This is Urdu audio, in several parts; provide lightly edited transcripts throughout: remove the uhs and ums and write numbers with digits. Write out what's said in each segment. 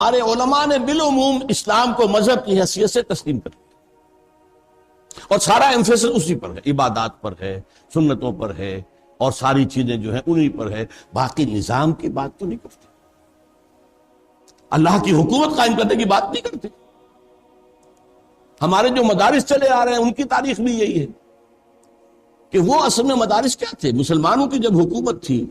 ہمارے علماء نے بالعموم اسلام کو مذہب کی حیثیت سے تسلیم کر دیا، اور سارا ایمفیسس اسی پر ہے، عبادات پر ہے، سنتوں پر ہے، اور ساری چیزیں جو ہیں انہی پر ہے، باقی نظام کی بات تو نہیں کرتے، اللہ کی حکومت قائم کرنے کی بات نہیں کرتے۔ ہمارے جو مدارس چلے آ رہے ہیں ان کی تاریخ بھی یہی ہے کہ وہ اصل میں مدارس کیا تھے؟ مسلمانوں کی جب حکومت تھی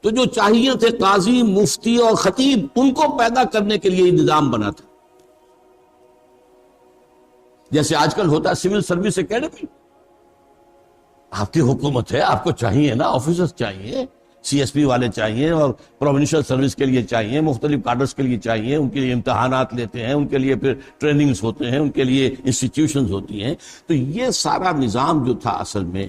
تو جو چاہیے تھے قاضی، مفتی اور خطیب، ان کو پیدا کرنے کے لیے یہ نظام بنا تھا، جیسے آج کل ہوتا ہے سول سروس اکیڈمی۔ آپ کی حکومت ہے، آپ کو چاہیے نا آفیسرز چاہیے، سی ایس پی والے چاہیے، اور پروونشل سروس کے لیے چاہیے، مختلف کارڈرز کے لیے چاہیے، ان کے لیے امتحانات لیتے ہیں، ان کے لیے پھر ٹریننگز ہوتے ہیں، ان کے لیے انسٹیٹیوشنز ہوتی ہیں۔ تو یہ سارا نظام جو تھا اصل میں،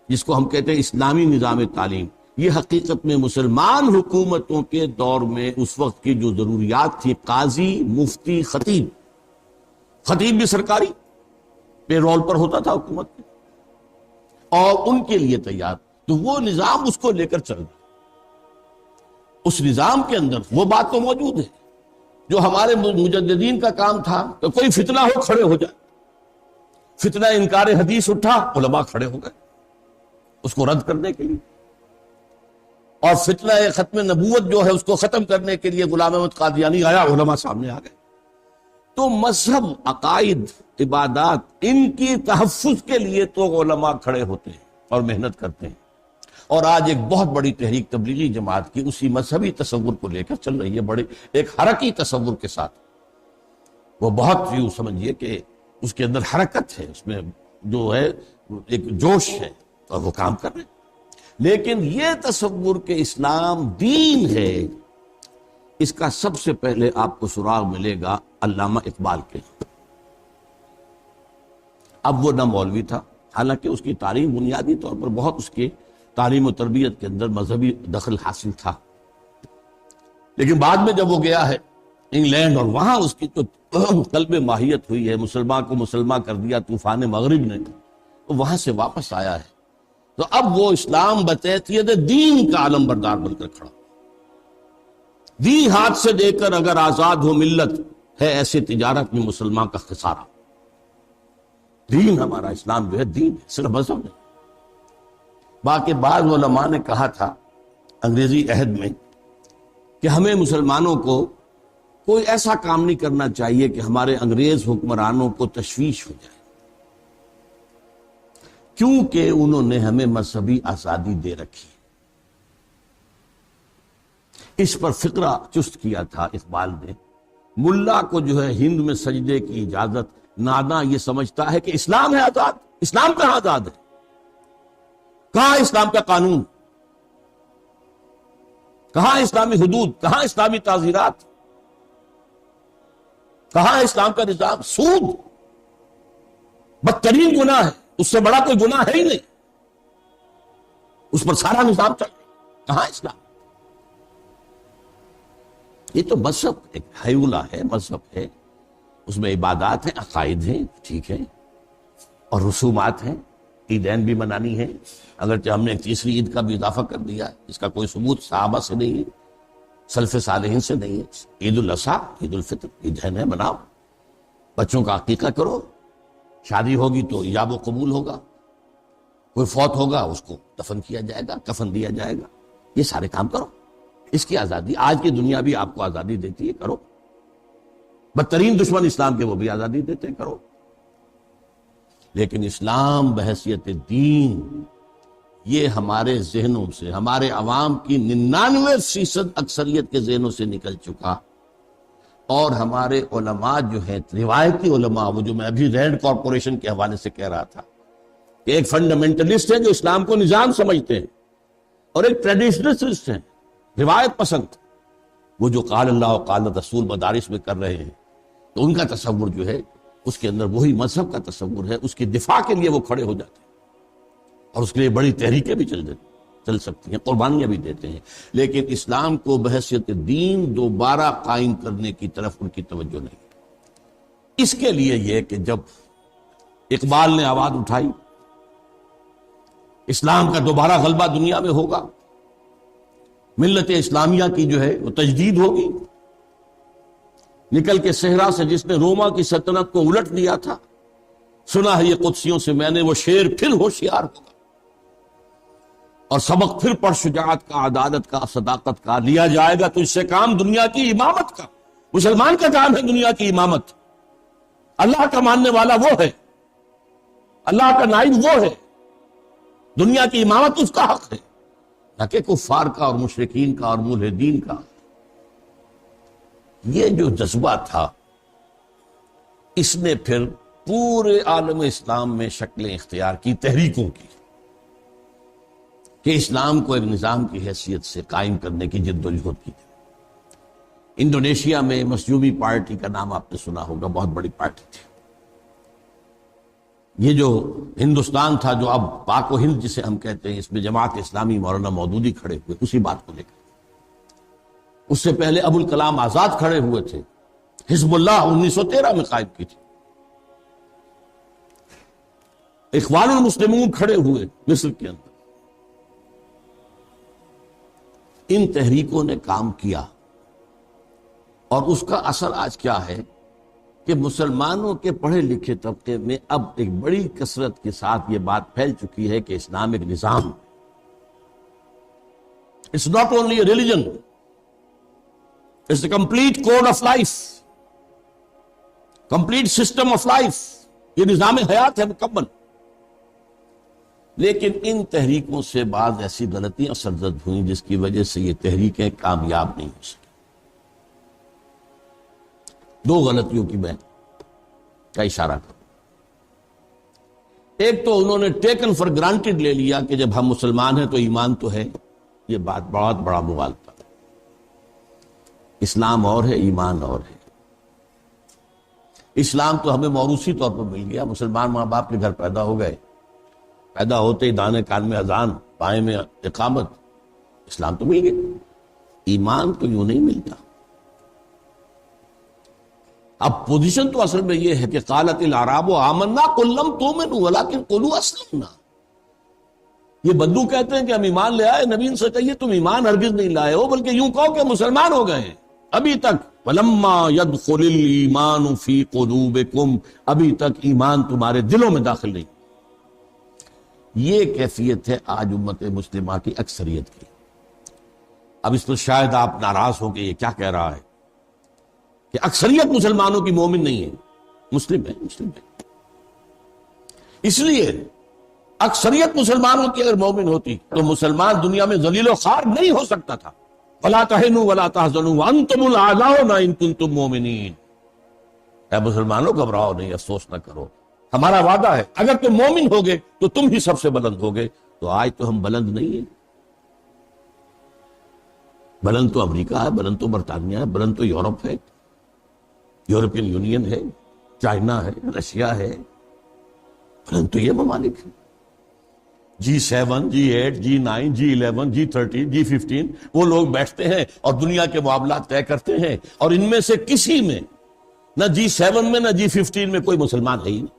جس کو ہم کہتے ہیں اسلامی نظام تعلیم، یہ حقیقت میں مسلمان حکومتوں کے دور میں اس وقت کی جو ضروریات تھی، قاضی، مفتی، خطیب، خطیب بھی سرکاری پے رول پر ہوتا تھا حکومت میں، اور ان کے لیے تیار، تو وہ نظام اس کو لے کر چل رہا۔ اس نظام کے اندر وہ بات تو موجود ہے جو ہمارے مجددین کا کام تھا کہ کوئی فتنہ ہو کھڑے ہو جائے، فتنہ انکار حدیث اٹھا، علماء کھڑے ہو گئے اس کو رد کرنے کے لیے، اور فتنہ ختم نبوت جو ہے اس کو ختم کرنے کے لیے غلام احمد قادیانی آیا، علماء سامنے آ گئے۔ تو مذہب، عقائد، عبادات، ان کی تحفظ کے لیے تو علماء کھڑے ہوتے ہیں اور محنت کرتے ہیں، اور آج ایک بہت بڑی تحریک تبلیغی جماعت کی اسی مذہبی تصور کو لے کر چل رہی ہے، بڑے ایک حرکی تصور کے ساتھ۔ وہ بہت یوں سمجھیے کہ اس کے اندر حرکت ہے، اس میں جو ہے ایک جوش ہے، اور وہ کام کر رہے ہیں۔ لیکن یہ تصور کہ اسلام دین ہے، اس کا سب سے پہلے آپ کو سراغ ملے گا علامہ اقبال کے۔ اب وہ نہ مولوی تھا، حالانکہ اس کی تعلیم بنیادی طور پر بہت اس کے تعلیم و تربیت کے اندر مذہبی دخل حاصل تھا، لیکن بعد میں جب وہ گیا ہے انگلینڈ، اور وہاں اس کی جو قلب ماہیت ہوئی ہے، مسلمان کو مسلمان کر دیا طوفان مغرب نے، تو وہاں سے واپس آیا ہے، تو اب وہ اسلام بتیت دین کا علم بردار بن کر کھڑا۔ دی ہاتھ سے دے کر اگر آزاد ہو ملت، ہے ایسے تجارت میں مسلمان کا خسارہ۔ دین ہمارا اسلام جو ہے دین ہے، صرف مذہب نہیں۔ باقی بعض علماء نے کہا تھا انگریزی عہد میں کہ ہمیں مسلمانوں کو کوئی ایسا کام نہیں کرنا چاہیے کہ ہمارے انگریز حکمرانوں کو تشویش ہو جائے، کیونکہ انہوں نے ہمیں مذہبی آزادی دے رکھی۔ اس پر فقرہ چست کیا تھا اقبال نے۔ ملا کو جو ہے ہند میں سجدے کی اجازت، ناداں یہ سمجھتا ہے کہ اسلام ہے آزاد۔ اسلام کہاں آزاد ہے؟ کہاں اسلام کا قانون؟ کہاں اسلامی حدود؟ کہاں اسلامی تعزیرات؟ کہاں اسلام کا نظام؟ سود بدترین گناہ ہے، اس سے بڑا کوئی گناہ ہے ہی نہیں، اس پر سارا نظام چل رہا ہے، کہاں اسلام؟ یہ تو مذہب ایک حیولہ ہے، مذہب ہے، اس میں عبادات ہیں، عقائد ہیں، ٹھیک ہے، اور رسومات ہیں، عیدین بھی منانی ہے، اگرچہ ہم نے ایک تیسری عید کا بھی اضافہ کر دیا، اس کا کوئی ثبوت صحابہ سے نہیں ہے، سلف صالحین سے نہیں ہے۔ عید الاضحیٰ، عید الفطر، عیدین ہے، مناؤ، بچوں کا عقیقہ کرو، شادی ہوگی تو ایجاب و قبول ہوگا، کوئی فوت ہوگا اس کو دفن کیا جائے گا، کفن دیا جائے گا، یہ سارے کام کرو۔ اس کی آزادی آج کی دنیا بھی آپ کو آزادی دیتی ہے، کرو۔ بدترین دشمن اسلام کے وہ بھی آزادی دیتے ہیں، کرو۔ لیکن اسلام بحیثیت دین یہ ہمارے ذہنوں سے، ہمارے عوام کی 99% اکثریت کے ذہنوں سے نکل چکا، اور ہمارے علماء جو ہیں، روایتی علماء، وہ جو میں ابھی رینڈ کارپوریشن کے حوالے سے کہہ رہا تھا کہ ایک فنڈامنٹلسٹ ہے جو اسلام کو نظام سمجھتے ہیں، اور ایک ٹریڈیشنلسٹ ہیں، روایت پسند، وہ جو قال اللہ و قال رسول مدارس میں کر رہے ہیں، تو ان کا تصور جو ہے اس کے اندر وہی مذہب کا تصور ہے، اس کے دفاع کے لیے وہ کھڑے ہو جاتے ہیں، اور اس کے لیے بڑی تحریکیں بھی چل سکتی ہیں، قربانیاں بھی دیتے ہیں، لیکن اسلام کو بحیثیت دین دوبارہ قائم کرنے کی طرف ان کی توجہ نہیں۔ اس کے لیے یہ کہ جب اقبال نے آواز اٹھائی اسلام کا دوبارہ غلبہ دنیا میں ہوگا، ملت اسلامیہ کی جو ہے وہ تجدید ہوگی، نکل کے صحرا سے جس نے روما کی سلطنت کو الٹ دیا تھا، سنا ہے یہ قدسیوں سے میں نے، وہ شیر پھر ہوشیار ہوگا اور سبق پھر پڑھ شجاعت کا، عدالت کا، صداقت کا لیا جائے گا تو اس سے کام دنیا کی امامت کا۔ مسلمان کا کام ہے دنیا کی امامت، اللہ کا ماننے والا وہ ہے، اللہ کا نائب وہ ہے، دنیا کی امامت اس کا حق ہے، نہ کہ کفار کا اور مشرکین کا اور ملحدین کا۔ یہ جو جذبہ تھا اس نے پھر پورے عالم اسلام میں شکلیں اختیار کی تحریکوں کی، کہ اسلام کو ایک نظام کی حیثیت سے قائم کرنے کی جد و جہد کی۔ انڈونیشیا میں مسجوبی پارٹی کا نام آپ نے سنا ہوگا، بہت بڑی پارٹی تھی۔ یہ جو ہندوستان تھا، جو اب پاک و ہند جسے ہم کہتے ہیں، اس میں جماعت اسلامی مولانا مودودی کھڑے ہوئے اسی بات کو لے کر۔ اس سے پہلے ابو الکلام آزاد کھڑے ہوئے تھے، حزب اللہ 1913 میں قائم کی تھی، اخوان المسلمون کھڑے ہوئے مصر کے اندر۔ ان تحریکوں نے کام کیا اور اس کا اثر آج کیا ہے کہ مسلمانوں کے پڑھے لکھے طبقے میں اب ایک بڑی کثرت کے ساتھ یہ بات پھیل چکی ہے کہ اسلام ایک نظام، it's not only a religion, it's a complete code of life, complete system of life, یہ نظام حیات ہے مکمل۔ لیکن ان تحریکوں سے بعض ایسی غلطیاں سرزد ہوئیں جس کی وجہ سے یہ تحریکیں کامیاب نہیں ہو سکی۔ دو غلطیوں کی میں کا اشارہ کروں۔ ایک تو انہوں نے ٹیکن فار گرانٹیڈ لے لیا کہ جب ہم مسلمان ہیں تو ایمان تو ہے، یہ بات بہت بڑا مغالطہ۔ اسلام اور ہے، ایمان اور ہے۔ اسلام تو ہمیں موروثی طور پر مل گیا، مسلمان ماں باپ کے گھر پیدا ہو گئے، پیدا ہوتے ہی دانے کان میں اذان، بائیں میں اقامت، اسلام تو مل گیا۔ ایمان تو یوں نہیں ملتا۔ اب پوزیشن تو اصل میں یہ ہے کہ قالت الاعراب آمنا قل لم تؤمنوا ولکن قولوا اسلمنا۔ یہ بدو کہتے ہیں کہ ہم ایمان لے آئے، نبی سے کہیے تم ایمان ہرگز نہیں لائے ہو، بلکہ یوں کہو کہ مسلمان ہو گئے ہیں ابھی تک۔ ولما يدخل الایمان فی قلوبکم، ابھی تک ایمان تمہارے دلوں میں داخل نہیں۔ یہ کیفیت ہے آج امت مسلمہ کی اکثریت کی۔ اب اس پر شاید آپ ناراض ہوں کہ یہ کیا کہہ رہا ہے کہ اکثریت مسلمانوں کی مومن نہیں ہے، مسلم ہے، مسلم ہے۔ اس لیے اکثریت مسلمانوں کی اگر مومن ہوتی تو مسلمان دنیا میں ذلیل و خوار نہیں ہو سکتا تھا۔ وَلَا تَهِنُوا وَلَا تَحْزَنُوا وَأَنْتُمُ الْأَعْلَوْنَ إِن كُنتُم مُؤْمِنِينَ۔ اے مسلمانوں گھبراؤ نہیں، افسوس نہ کرو، ہمارا وعدہ ہے اگر تم مومن ہوگے تو تم ہی سب سے بلند ہوگے۔ تو آج تو ہم بلند نہیں ہیں، بلند تو امریکہ ہے، بلند تو برطانیہ ہے، بلند تو یورپ ہے، یورپین یونین ہے، چائنا ہے، رشیا ہے، بلند تو یہ ممالک ہیں۔ G7 G8 G9 G11 G13 G15 وہ لوگ بیٹھتے ہیں اور دنیا کے معاملات طے کرتے ہیں، اور ان میں سے کسی میں نہ G7 میں نہ G15 میں کوئی مسلمان ہے ہی نہیں،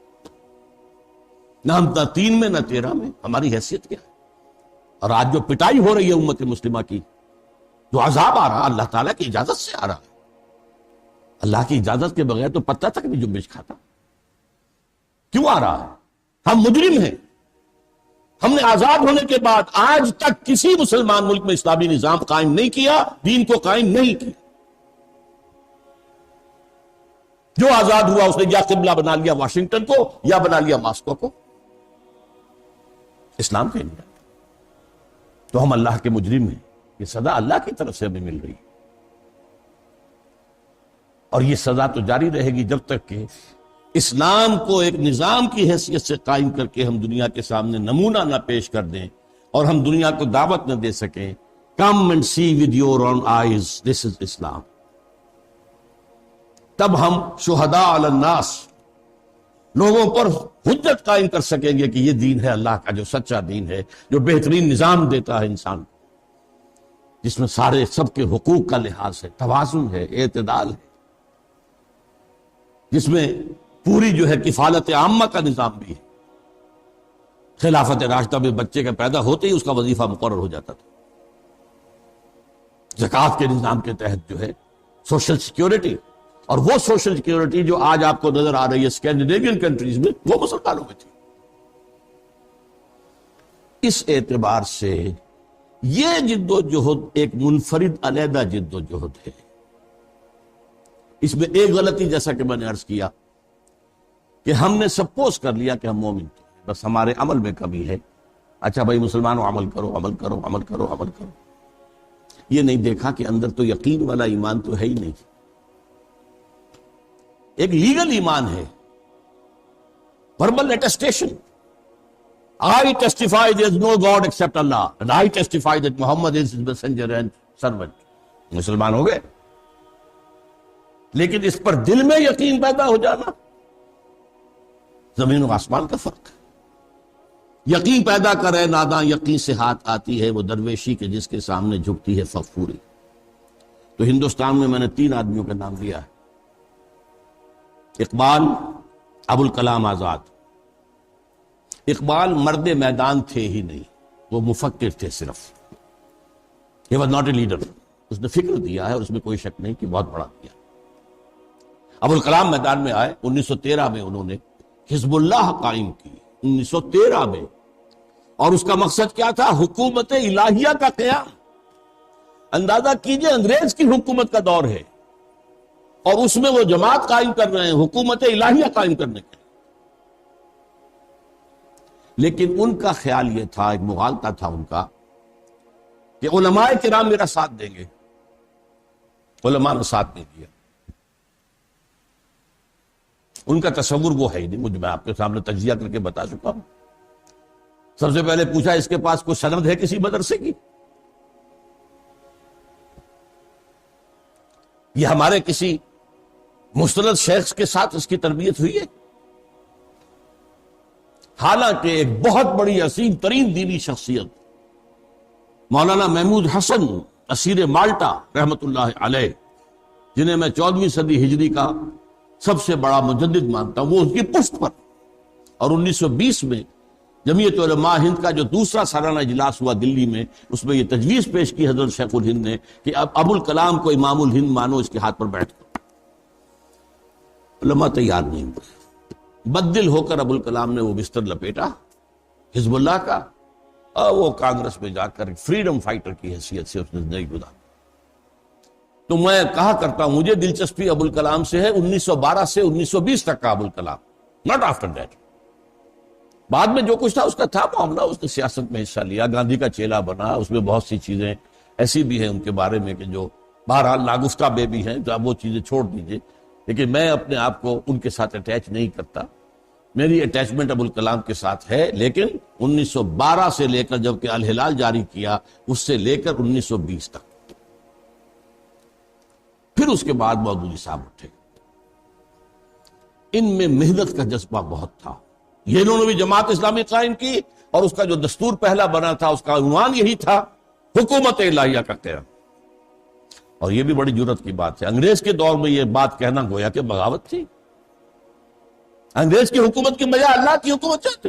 نہ ہم نہ 3 میں نہ 13 میں۔ ہماری حیثیت کیا ہے؟ اور آج جو پٹائی ہو رہی ہے امت مسلمہ کی، جو عذاب آ رہا اللہ تعالیٰ کی اجازت سے آ رہا ہے، اللہ کی اجازت کے بغیر تو پتہ تک نہیں جنبش کھاتا، کیوں آ رہا ہے؟ ہم مجرم ہیں۔ ہم نے آزاد ہونے کے بعد آج تک کسی مسلمان ملک میں اسلامی نظام قائم نہیں کیا، دین کو قائم نہیں کیا۔ جو آزاد ہوا اس نے یا قبلہ بنا لیا واشنگٹن کو یا بنا لیا ماسکو کو، اسلام کے لیے۔ تو ہم اللہ کے مجرم ہیں، یہ سزا اللہ کی طرف سے ہمیں مل رہی ہے، اور یہ سزا تو جاری رہے گی جب تک کہ اسلام کو ایک نظام کی حیثیت سے قائم کر کے ہم دنیا کے سامنے نمونہ نہ پیش کر دیں اور ہم دنیا کو دعوت نہ دے سکیں، come and see with your own eyes this is Islam. تب ہم شہداء علی الناس، لوگوں پر حجت قائم کر سکیں گے کہ یہ دین ہے اللہ کا جو سچا دین ہے، جو بہترین نظام دیتا ہے انسان کو، جس میں سارے سب کے حقوق کا لحاظ ہے، توازن ہے، اعتدال ہے، جس میں پوری جو ہے کفالت عامہ کا نظام بھی ہے۔ خلافت راشدہ میں بچے کے پیدا ہوتے ہی اس کا وظیفہ مقرر ہو جاتا تھا، زکوٰۃ کے نظام کے تحت جو ہے سوشل سیکیورٹی، اور وہ سوشل سیکیورٹی جو آج آپ کو نظر آ رہی ہے اسکینڈینیوین کنٹریز میں، وہ مسلمانوں میں تھی۔ اس اعتبار سے یہ جد و جہد ایک منفرد علیحدہ جد و جہد ہے۔ اس میں ایک غلطی، جیسا کہ میں نے عرض کیا، کہ ہم نے سپوز کر لیا کہ ہم مومن تو ہیں، بس ہمارے عمل میں کمی ہے۔ اچھا بھائی مسلمانوں، عمل کرو عمل کرو عمل کرو عمل کرو، یہ نہیں دیکھا کہ اندر تو یقین والا ایمان تو ہے ہی نہیں۔ ایک لیگل ایمان ہے، verbal attestation. I testify there is no God except Allah and I testify that Muhammad is his messenger and servant. مسلمان ہو گئے، لیکن اس پر دل میں یقین پیدا ہو جانا زمین و آسمان کا فرق ہے۔ یقین پیدا کرے ناداں یقین سے ہاتھ آتی ہے، وہ درویشی کے جس کے سامنے جھکتی ہے فغفوری۔ تو ہندوستان میں میں نے 3 آدمیوں کا نام لیا ہے، اقبال، ابوالکلام آزاد۔ اقبال مرد میدان تھے ہی نہیں، وہ مفکر تھے صرف۔ He was not a leader. اس نے فکر دیا ہے اور اس میں کوئی شک نہیں کہ بہت بڑا دیا۔ ابوالکلام میدان میں آئے، 1913 میں انہوں نے حزب اللہ قائم کی، 1913 میں، اور اس کا مقصد کیا تھا؟ حکومت الہیہ کا قیام۔ اندازہ کیجئے انگریز کی حکومت کا دور ہے اور اس میں وہ جماعت قائم کر رہے ہیں حکومت الہیہ قائم کرنے کے۔ لیکن ان کا خیال یہ تھا، ایک مغالطہ تھا ان کا، کہ علماء کرام میرا ساتھ دیں گے۔ علماء نے ساتھ نہیں دیا۔ ان کا تصور وہ ہے ہی نہیں، میں آپ کے سامنے تجزیہ کر کے بتا چکا ہوں۔ سب سے پہلے پوچھا اس کے پاس کوئی سند ہے کسی مدرسے کی؟ یہ ہمارے کسی مستند شیخ کے ساتھ اس کی تربیت ہوئی ہے؟ حالانکہ ایک بہت بڑی عظیم ترین دینی شخصیت مولانا محمود حسن اسیر مالٹا رحمت اللہ علیہ، جنہیں میں 14ویں صدی ہجری کا سب سے بڑا مجدد مانتا ہوں، وہ اس کی پشت پر، اور 1920 میں جمعیت علماء ہند کا جو دوسرا سالانہ اجلاس ہوا دلی میں، اس میں یہ تجویز پیش کی حضرت شیخ الہند نے کہ اب ابوالکلام کو امام الہند مانو، اس کے ہاتھ پر بیٹھ کر۔ علماء تیار نہیں ہوئے۔ بددل ہو کر ابوالکلام نے وہ بستر لپیٹا حزب اللہ کا، اور وہ کانگریس میں جا کر فریڈم فائٹر کی حیثیت سے اس نے زندگی گزاری۔ تو میں کہا کرتا ہوں مجھے دلچسپی ابوالکلام سے ہے 1912 سے 1920 تک کا ابوالکلام، ناٹ آفٹر دیٹ۔ بعد میں جو کچھ تھا اس کا تھا معاملہ، اس نے سیاست میں حصہ لیا، گاندھی کا چیلا بنا، اس میں بہت سی چیزیں ایسی بھی ہیں ان کے بارے میں کہ جو بہرحال ناگفتہ بے بھی ہیں، تو آپ وہ چیزیں چھوڑ دیجئے۔ لیکن میں اپنے آپ کو ان کے ساتھ اٹیچ نہیں کرتا، میری اٹیچمنٹ ابوالکلام کے ساتھ ہے، لیکن 1912 سے لے کر جب کہ الہلال جاری کیا، اس سے لے کر 1920 تک۔ پھر اس کے بعد مودودی صاحب اٹھے، ان میں محنت کا جذبہ بہت تھا۔ یہ انہوں نے بھی جماعت اسلامی قائم کی، اور اس کا جو دستور پہلا بنا تھا اس کا عنوان یہی تھا، حکومت الہیہ کا قیام۔ اور یہ بھی بڑی جرات کی بات ہے، انگریز کے دور میں یہ بات کہنا گویا کہ بغاوت تھی۔ انگریز کی حکومت کی بجائے اللہ کی حکومت چاہتے۔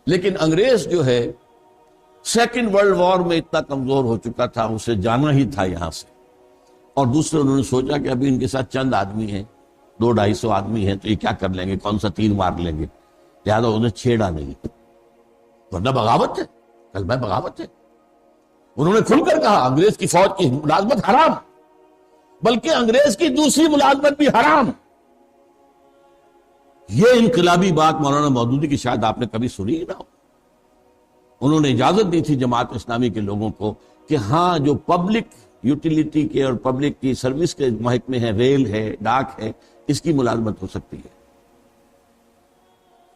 لیکن انگریز جو ہے سیکنڈ ورلڈ وار میں اتنا کمزور ہو چکا تھا، اسے جانا ہی تھا یہاں سے، اور دوسرے انہوں نے سوچا کہ ابھی ان کے ساتھ چند آدمی ہیں، 200-250 آدمی ہیں، تو یہ کیا کر لیں گے، کون سا تیر مار لیں گے، لہٰذا انہیں چھیڑا نہیں، ورنہ بغاوت ہے، کلمہ بغاوت ہے۔ انہوں نے کھل کر کہا انگریز کی فوج کی ملازمت حرام، بلکہ انگریز کی دوسری ملازمت بھی حرام۔ یہ انقلابی بات مولانا مودودی کی شاید آپ نے کبھی سنی ہی نہ ہو۔ انہوں نے اجازت دی تھی جماعت اسلامی کے لوگوں کو کہ ہاں جو پبلک یوٹیلیٹی کے اور پبلک کی سروس کے محکمے ہیں، ریل ہے، ڈاک ہے، اس کی ملازمت ہو سکتی ہے۔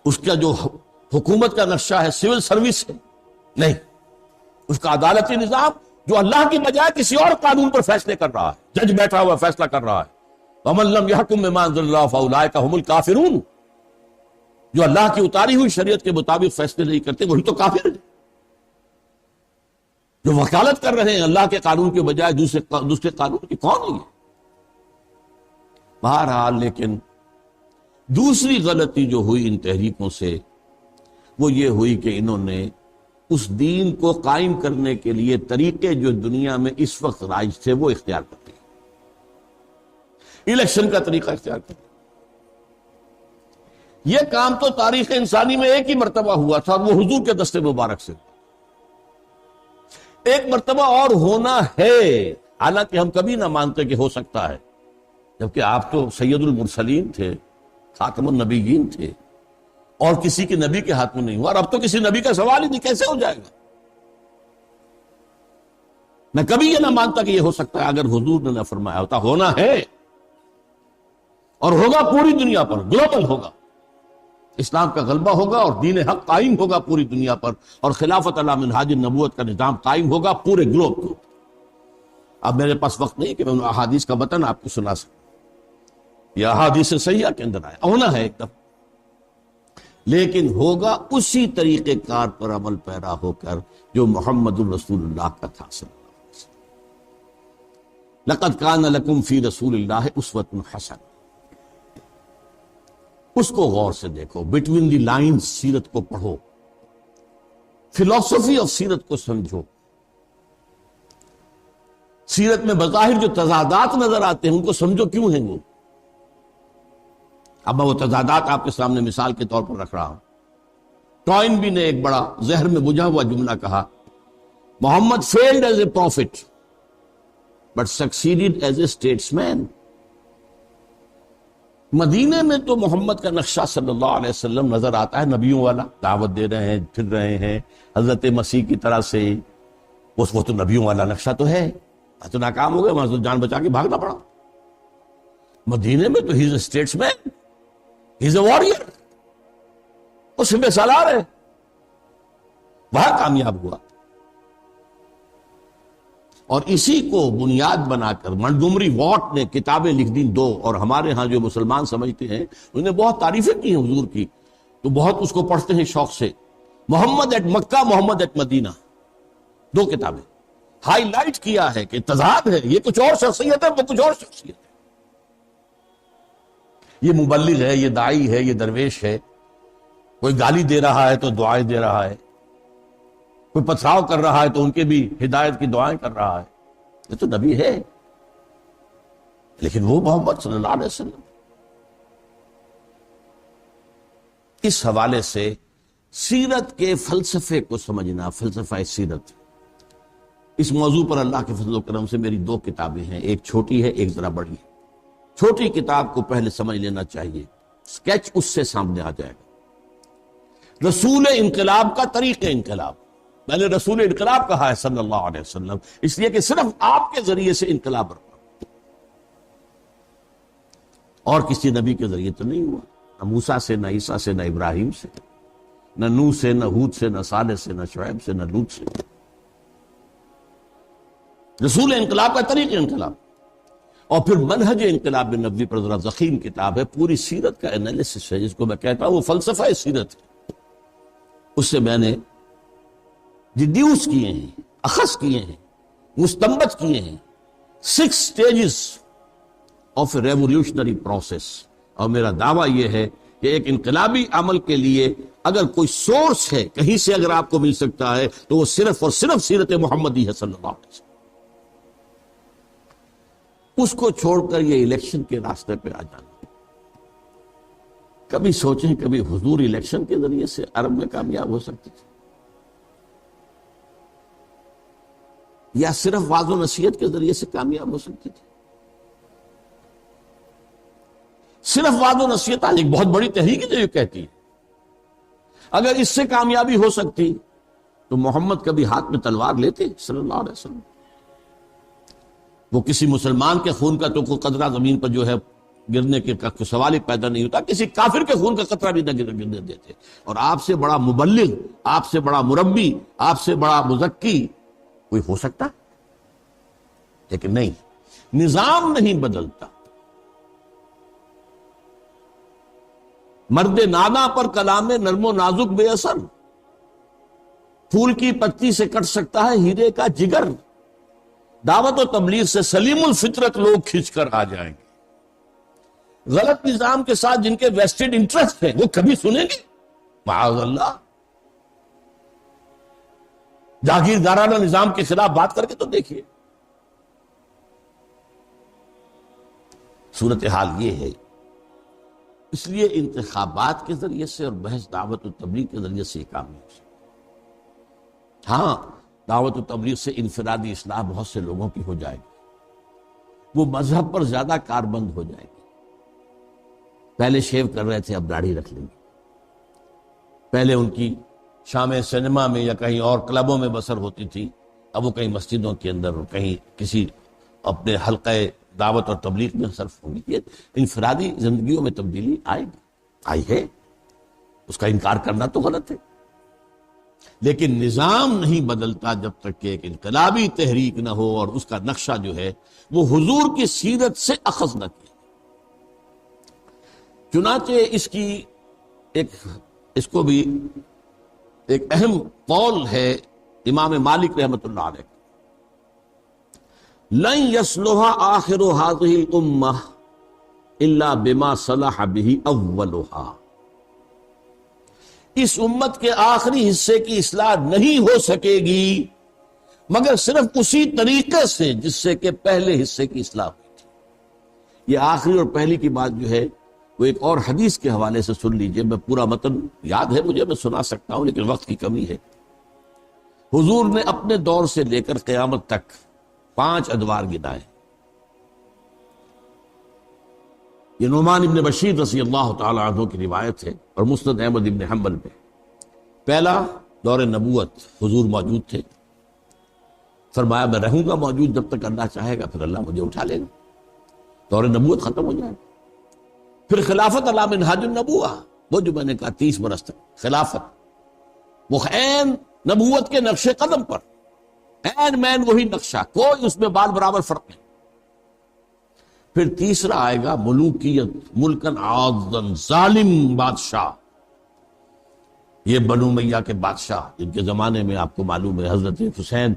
اس کا جو حکومت کا نقشہ ہے سول سروس ہے، نہیں، اس کا عدالتی نظام جو اللہ کی بجائے کسی اور قانون پر فیصلے کر رہا ہے، جج بیٹھا ہوا فیصلہ کر رہا ہے، وَمَن لَّمْ يَحْكُم بِمَا أَنزَلَ اللَّهُ فَأُولَٰئِكَ هُمُ الْكَافِرُونَ، جو اللہ کی اتاری ہوئی شریعت کے مطابق فیصلے نہیں کرتے وہی تو کافر ہیں۔ جو وکالت کر رہے ہیں اللہ کے قانون کے بجائے دوسرے قانون کی، کون ہے یہ؟ بہرحال لیکن دوسری غلطی جو ہوئی ان تحریکوں سے وہ یہ ہوئی کہ انہوں نے اس دین کو قائم کرنے کے لیے طریقے جو دنیا میں اس وقت رائج تھے وہ اختیار کر لیے۔ الیکشن کا طریقہ اختیار کر. یہ کام تو تاریخ انسانی میں ایک ہی مرتبہ ہوا تھا، وہ حضور کے دست مبارک سے. ایک مرتبہ اور ہونا ہے، حالانکہ ہم کبھی نہ مانتے کہ ہو سکتا ہے، جبکہ آپ تو سید المرسلین تھے، خاتم النبیین تھے، اور کسی کے نبی کے ہاتھ میں نہیں ہوا، اور اب تو کسی نبی کا سوال ہی نہیں، کیسے ہو جائے گا؟ میں کبھی یہ نہ مانتا کہ یہ ہو سکتا ہے اگر حضور نے نہ فرمایا ہوتا. ہونا ہے اور ہوگا پوری دنیا پر، گلوبل ہوگا. اسلام کا غلبہ ہوگا اور دین حق قائم ہوگا پوری دنیا پر، اور خلافت علی منہاج النبوت کا نظام قائم ہوگا پورے گلوب کو. اب میرے پاس وقت نہیں کہ میں ان احادیث کا متن آپ کو سنا سکوں، یہ احادیث صحیحہ کے اندر آیا. ہونا ہے ایک دم، لیکن ہوگا اسی طریقہ کار پر عمل پیرا ہو کر جو محمد الرسول اللہ کا تھا صلی اللہ علیہ وسلم. لقد کان لکم فی رسول اللہ اسوۃ حسنہ. اس کو غور سے دیکھو، بٹوین دی لائنز سیرت کو پڑھو، فلسفی آف سیرت کو سمجھو. سیرت میں بظاہر جو تضادات نظر آتے ہیں ان کو سمجھو کیوں ہیں وہ. اب میں وہ تضادات آپ کے سامنے مثال کے طور پر رکھ رہا ہوں. ٹوائن بھی نے ایک بڑا زہر میں بجھا ہوا جملہ کہا: Muhammad failed as a prophet but succeeded as a statesman مین. مدینے میں تو محمد کا نقشہ صلی اللہ علیہ وسلم نظر آتا ہے نبیوں والا، دعوت دے رہے ہیں، پھر رہے ہیں حضرت مسیح کی طرح سے. وہ تو نبیوں والا نقشہ تو ہے، تو ناکام ہو گئے، وہاں سے جان بچا کے بھاگنا پڑا. مدینے میں تو ہی از اے اسٹیٹس مین، ہی از اے وارئر، اس میں سالار ہے، وہاں کامیاب ہوا. اور اسی کو بنیاد بنا کر منٹگومری واٹ نے کتابیں لکھ دیں دو، اور ہمارے ہاں جو مسلمان سمجھتے ہیں انہوں نے بہت تعریفیں کی ہیں حضور کی، تو بہت اس کو پڑھتے ہیں شوق سے. محمد at Mecca, Muhammad at Medina, دو کتابیں ہائی لائٹ کیا ہے کہ تضاد ہے، یہ کچھ اور شخصیت ہے، وہ کچھ اور شخصیت ہے. یہ مبلغ ہے، یہ داعی ہے، یہ درویش ہے، کوئی گالی دے رہا ہے تو دعائیں دے رہا ہے، کوئی پتھراؤ کر رہا ہے تو ان کے بھی ہدایت کی دعائیں کر رہا ہے. یہ تو نبی ہے، لیکن وہ محمد صلی اللہ علیہ وسلم. اس حوالے سے سیرت کے فلسفے کو سمجھنا، فلسفہ سیرت، اس موضوع پر اللہ کے فضل و کرم سے میری دو کتابیں ہیں، ایک چھوٹی ہے، ایک ذرا بڑی ہے. چھوٹی کتاب کو پہلے سمجھ لینا چاہیے، سکیچ اس سے سامنے آ جائے گا. رسول انقلاب کا طریق انقلاب، میں نے رسول انقلاب کہا ہے صلی اللہ علیہ وسلم اس لیے کہ صرف آپ کے ذریعے سے انقلاب برپا، اور کسی نبی کے ذریعے تو نہیں ہوا. نہ موسیٰ سے، نہ عیسیٰ سے، نہ ابراہیم سے، نہ نوح سے، نہ ہود سے، نہ صالح سے، نہ شعیب سے، نہ لوط سے. رسول انقلاب کا طریق انقلاب. اور پھر منہج انقلاب نبوی پر ذرا ضخیم کتاب ہے، پوری سیرت کا انالیسس ہے، جس کو میں کہتا ہوں وہ فلسفہ سیرت ہے. اس سے میں نے ڈیڈیوس کیے ہیں، اخذ کیے ہیں، مستنبط کیے ہیں 6 stages of a revolutionary process. اور میرا دعویٰ یہ ہے کہ ایک انقلابی عمل کے لیے اگر کوئی سورس ہے کہیں سے اگر آپ کو مل سکتا ہے تو وہ صرف اور صرف سیرت محمدی ہے صلی اللہ علیہ وسلم. اس کو چھوڑ کر یہ الیکشن کے راستے پہ آ جانا، کبھی سوچیں کبھی حضور الیکشن کے ذریعے سے عرب میں کامیاب ہو سکتے تھے، یا صرف واعظ و نصیحت کے ذریعے سے کامیاب ہو سکتی تھی. صرف واعظ و نصیحت آج ایک بہت بڑی تحریک ہے جو یہ کہتی ہے. اگر اس سے کامیابی ہو سکتی تو محمد کبھی ہاتھ میں تلوار لیتے صلی اللہ علیہ وسلم؟ وہ کسی مسلمان کے خون کا تو کوئی قطرہ زمین پر جو ہے گرنے کے سوال ہی پیدا نہیں ہوتا، کسی کافر کے خون کا قطرہ بھی نہ گرنے دیتے. اور آپ سے بڑا مبلغ، آپ سے بڑا مربی، آپ سے بڑا مزکی کوئی ہو سکتا؟ لیکن نہیں، نظام نہیں بدلتا. مرد نادا پر کلام نرم و نازک بے اثر، پھول کی پتی سے کٹ سکتا ہے ہیرے کا جگر. دعوت و تبلیغ سے سلیم الفطرت لوگ کھنچ کر آ جائیں گے. غلط نظام کے ساتھ جن کے ویسٹڈ انٹرسٹ ہیں وہ کبھی سنیں گے؟ معاذ اللہ. جاگیردارانہ نظام کے خلاف بات کر کے تو دیکھیے. صورتحال یہ ہے. اس لیے انتخابات کے ذریعے سے اور بحث دعوت و تبلیغ کے ذریعے سے یہ کام نہیں ہو سکتا. ہاں دعوت و تبلیغ سے انفرادی اصلاح بہت سے لوگوں کی ہو جائے گی، وہ مذہب پر زیادہ کاربند ہو جائے گی. پہلے شیو کر رہے تھے، اب داڑھی رکھ لیں گے. پہلے ان کی شام سینما میں یا کہیں اور کلبوں میں بسر ہوتی تھی، اب وہ کہیں مسجدوں کے اندر اور کہیں کسی اپنے حلقہ دعوت اور تبلیغ میں صرف ہوں گی. یہ انفرادی زندگیوں میں تبدیلی آئے گی، آئی ہے، اس کا انکار کرنا تو غلط ہے. لیکن نظام نہیں بدلتا جب تک کہ ایک انقلابی تحریک نہ ہو اور اس کا نقشہ جو ہے وہ حضور کی سیرت سے اخذ نہ کیا. چنانچہ اس کو بھی ایک اہم قول ہے امام مالک رحمۃ اللہ علیہ، لن يصلح آخر هذه الامہ الا بما صلح به اولها. اس امت کے آخری حصے کی اصلاح نہیں ہو سکے گی مگر صرف اسی طریقے سے جس سے کہ پہلے حصے کی اصلاح ہوئی تھی. یہ آخری اور پہلی کی بات جو ہے وہ ایک اور حدیث کے حوالے سے سن لیجئے. میں پورا متن یاد ہے مجھے، میں سنا سکتا ہوں لیکن وقت کی کمی ہے. حضور نے اپنے دور سے لے کر قیامت تک 5 ادوار گنائے. یہ نعمان ابن بشیر رضی اللہ تعالی عنہ کی روایت ہے اور مسند احمد ابن حنبل میں. پہلا دور نبوت، حضور موجود تھے، فرمایا میں رہوں گا موجود جب تک اللہ چاہے گا، پھر اللہ مجھے اٹھا لے گا، دور نبوت ختم ہو جائے گا. پھر خلافت علی منہاج النبوہ، وہ جو میں نے کہا 30 برس تک خلافت، وہ عین نبوت کے نقش قدم پر، عین مین وہی نقشہ، کوئی اس میں بال برابر فرق نہیں. پھر تیسرا آئے گا ملوکیت، ملکن عاضن، ظالم بادشاہ. یہ بنو امیہ کے بادشاہ جن کے زمانے میں آپ کو معلوم ہے حضرت حسین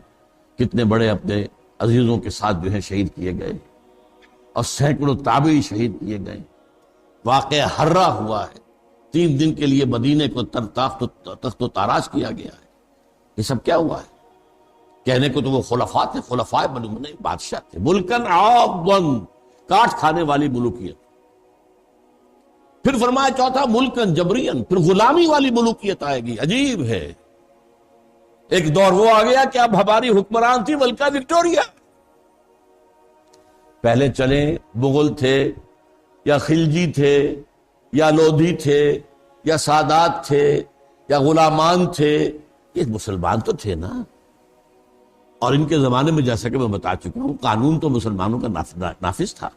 کتنے بڑے اپنے عزیزوں کے ساتھ جو ہے شہید کیے گئے اور سینکڑوں تابعی شہید کیے گئے. واقعہ ہررا ہوا ہے، 3 دن کے لیے مدینے کو تخت و تاراج کیا گیا ہے. یہ سب کیا ہوا ہے؟ کہنے کو تو وہ خلفاء تھے، خلفاء بنو امیہ بادشاہ تھے. ملکن عاضن، کاٹ کھانے والی ملوکیت. پھر فرمایا چوتھا ملکن جبرین، پھر غلامی والی ملوکیت آئے گی. عجیب ہے، ایک دور وہ آ گیا کہ اب ہماری حکمران تھی ملکہ وکٹوریا. پہلے چلیں مغل تھے یا خلجی تھے یا لودھی تھے یا سادات تھے یا غلامان تھے، یہ مسلمان تو تھے نا. اور ان کے زمانے میں جیسا کہ میں بتا چکا ہوں قانون تو مسلمانوں کا نافذ تھا.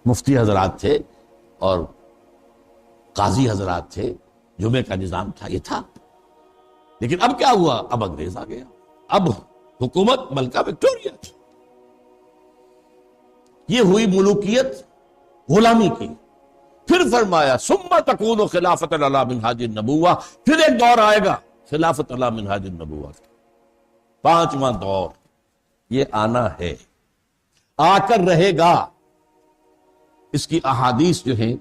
مفتی حضرات تھے اور قاضی حضرات تھے، جمعے کا نظام تھا، یہ تھا. لیکن اب کیا ہوا؟ اب انگریز آ گیا، اب حکومت ملکہ وکٹوریا. یہ ہوئی ملوکیت غلامی کی. پھر فرمایا ثم تکون خلافت علی منہاج النبوہ، پھر ایک دور آئے گا خلافت علی منہاج النبوہ، 5واں دور. یہ آنا ہے، آ کر رہے گا. اس کی احادیث جو ہیں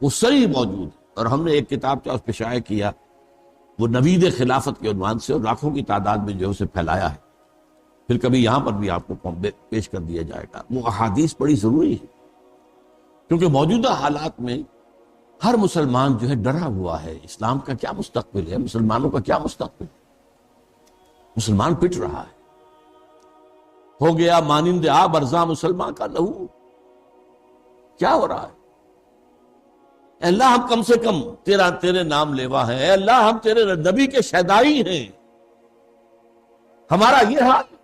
وہ صحیح موجود، اور ہم نے ایک کتاب جو اس پہ شائع کیا وہ نوید خلافت کے عنوان سے، اور لاکھوں کی تعداد میں جو اسے پھیلایا ہے. پھر کبھی یہاں پر بھی آپ کو پیش کر دیا جائے گا. وہ احادیث بڑی ضروری ہے کیونکہ موجودہ حالات میں ہر مسلمان جو ہے ڈرا ہوا ہے. اسلام کا کیا مستقبل ہے؟ مسلمانوں کا کیا مستقبل ہے؟ مسلمان پٹ رہا ہے. ہو گیا مانند آب ارزاں مسلمان کا لہو. کیا ہو رہا ہے؟ اے اللہ ہم کم سے کم تیرے نام لیوا ہیں. اے اللہ ہم تیرے نبی کے شہدائی ہیں. ہمارا یہ حال،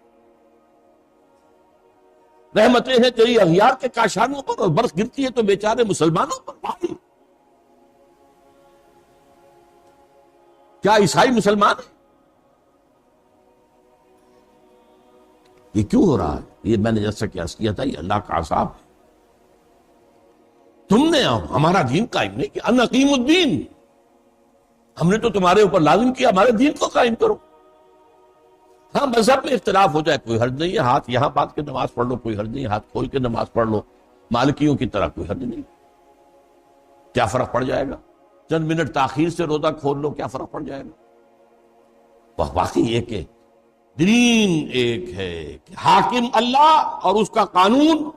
رحمتیں ہیں تیری اغیار کے کاشانوں پر اور برف گرتی ہے تو بیچارے مسلمانوں پر. بھائی کیا عیسائی مسلمان ہے؟ یہ کیوں ہو رہا ہے؟ یہ میں نے جیسا قیاس کیا تھا، یہ اللہ کا عذاب ہے. تم نے ہمارا دین قائم نہیں کیا. ان اقیم الدین، ہم نے تو تمہارے اوپر لازم کیا ہمارے دین کو قائم کرو. ہاں مذہب میں اختلاف ہو جائے کوئی حرج نہیں ہے، ہاتھ یہاں بات کے نماز پڑھ لو کوئی حرج نہیں، ہاتھ کھول کے نماز پڑھ لو مالکیوں کی طرح کوئی حرج نہیں. کیا فرق پڑ جائے گا؟ چند منٹ تاخیر سے روزہ کھول لو، کیا فرق پڑ جائے گا؟ واقعی ایک ہے دین، ایک ہے کہ حاکم اللہ اور اس کا قانون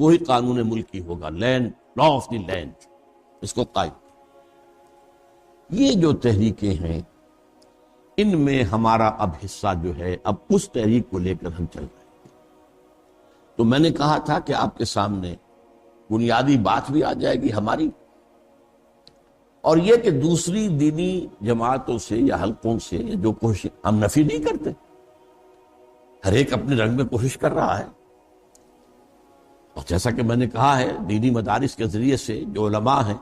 وہی قانون ملکی ہوگا، land, law of the land, اس کو قائم۔ یہ جو تحریکیں ہیں ان میں ہمارا اب حصہ جو ہے، اب اس تحریک کو لے کر ہم چل رہے ہیں۔ تو میں نے کہا تھا کہ آپ کے سامنے بنیادی بات بھی آ جائے گی ہماری، اور یہ کہ دوسری دینی جماعتوں سے یا حلقوں سے جو کوشش، ہم نفی نہیں کرتے، ہر ایک اپنے رنگ میں کوشش کر رہا ہے، اور جیسا کہ میں نے کہا ہے دینی مدارس کے ذریعے سے جو علماء ہیں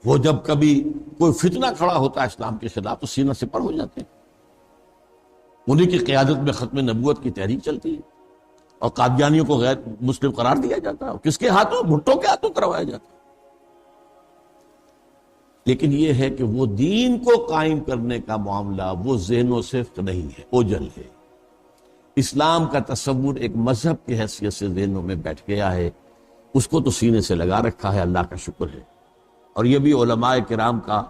وہ جب کبھی کوئی فتنہ کھڑا ہوتا ہے اسلام کے خلاف تو سینہ سپر ہو جاتے ہیں، انہی کی قیادت میں ختم نبوت کی تحریک چلتی ہے، اور قادیانیوں کو غیر مسلم قرار دیا جاتا ہے، کس کے ہاتھوں؟ بھٹو کے ہاتھوں کروایا جاتا ہے۔ لیکن یہ ہے کہ وہ دین کو قائم کرنے کا معاملہ وہ ذہن و صفق نہیں ہے، اوجل ہے۔ اسلام کا تصور ایک مذہب کی حیثیت سے ذہنوں میں بیٹھ گیا ہے، اس کو تو سینے سے لگا رکھا ہے، اللہ کا شکر ہے۔ اور یہ بھی علماء کرام کا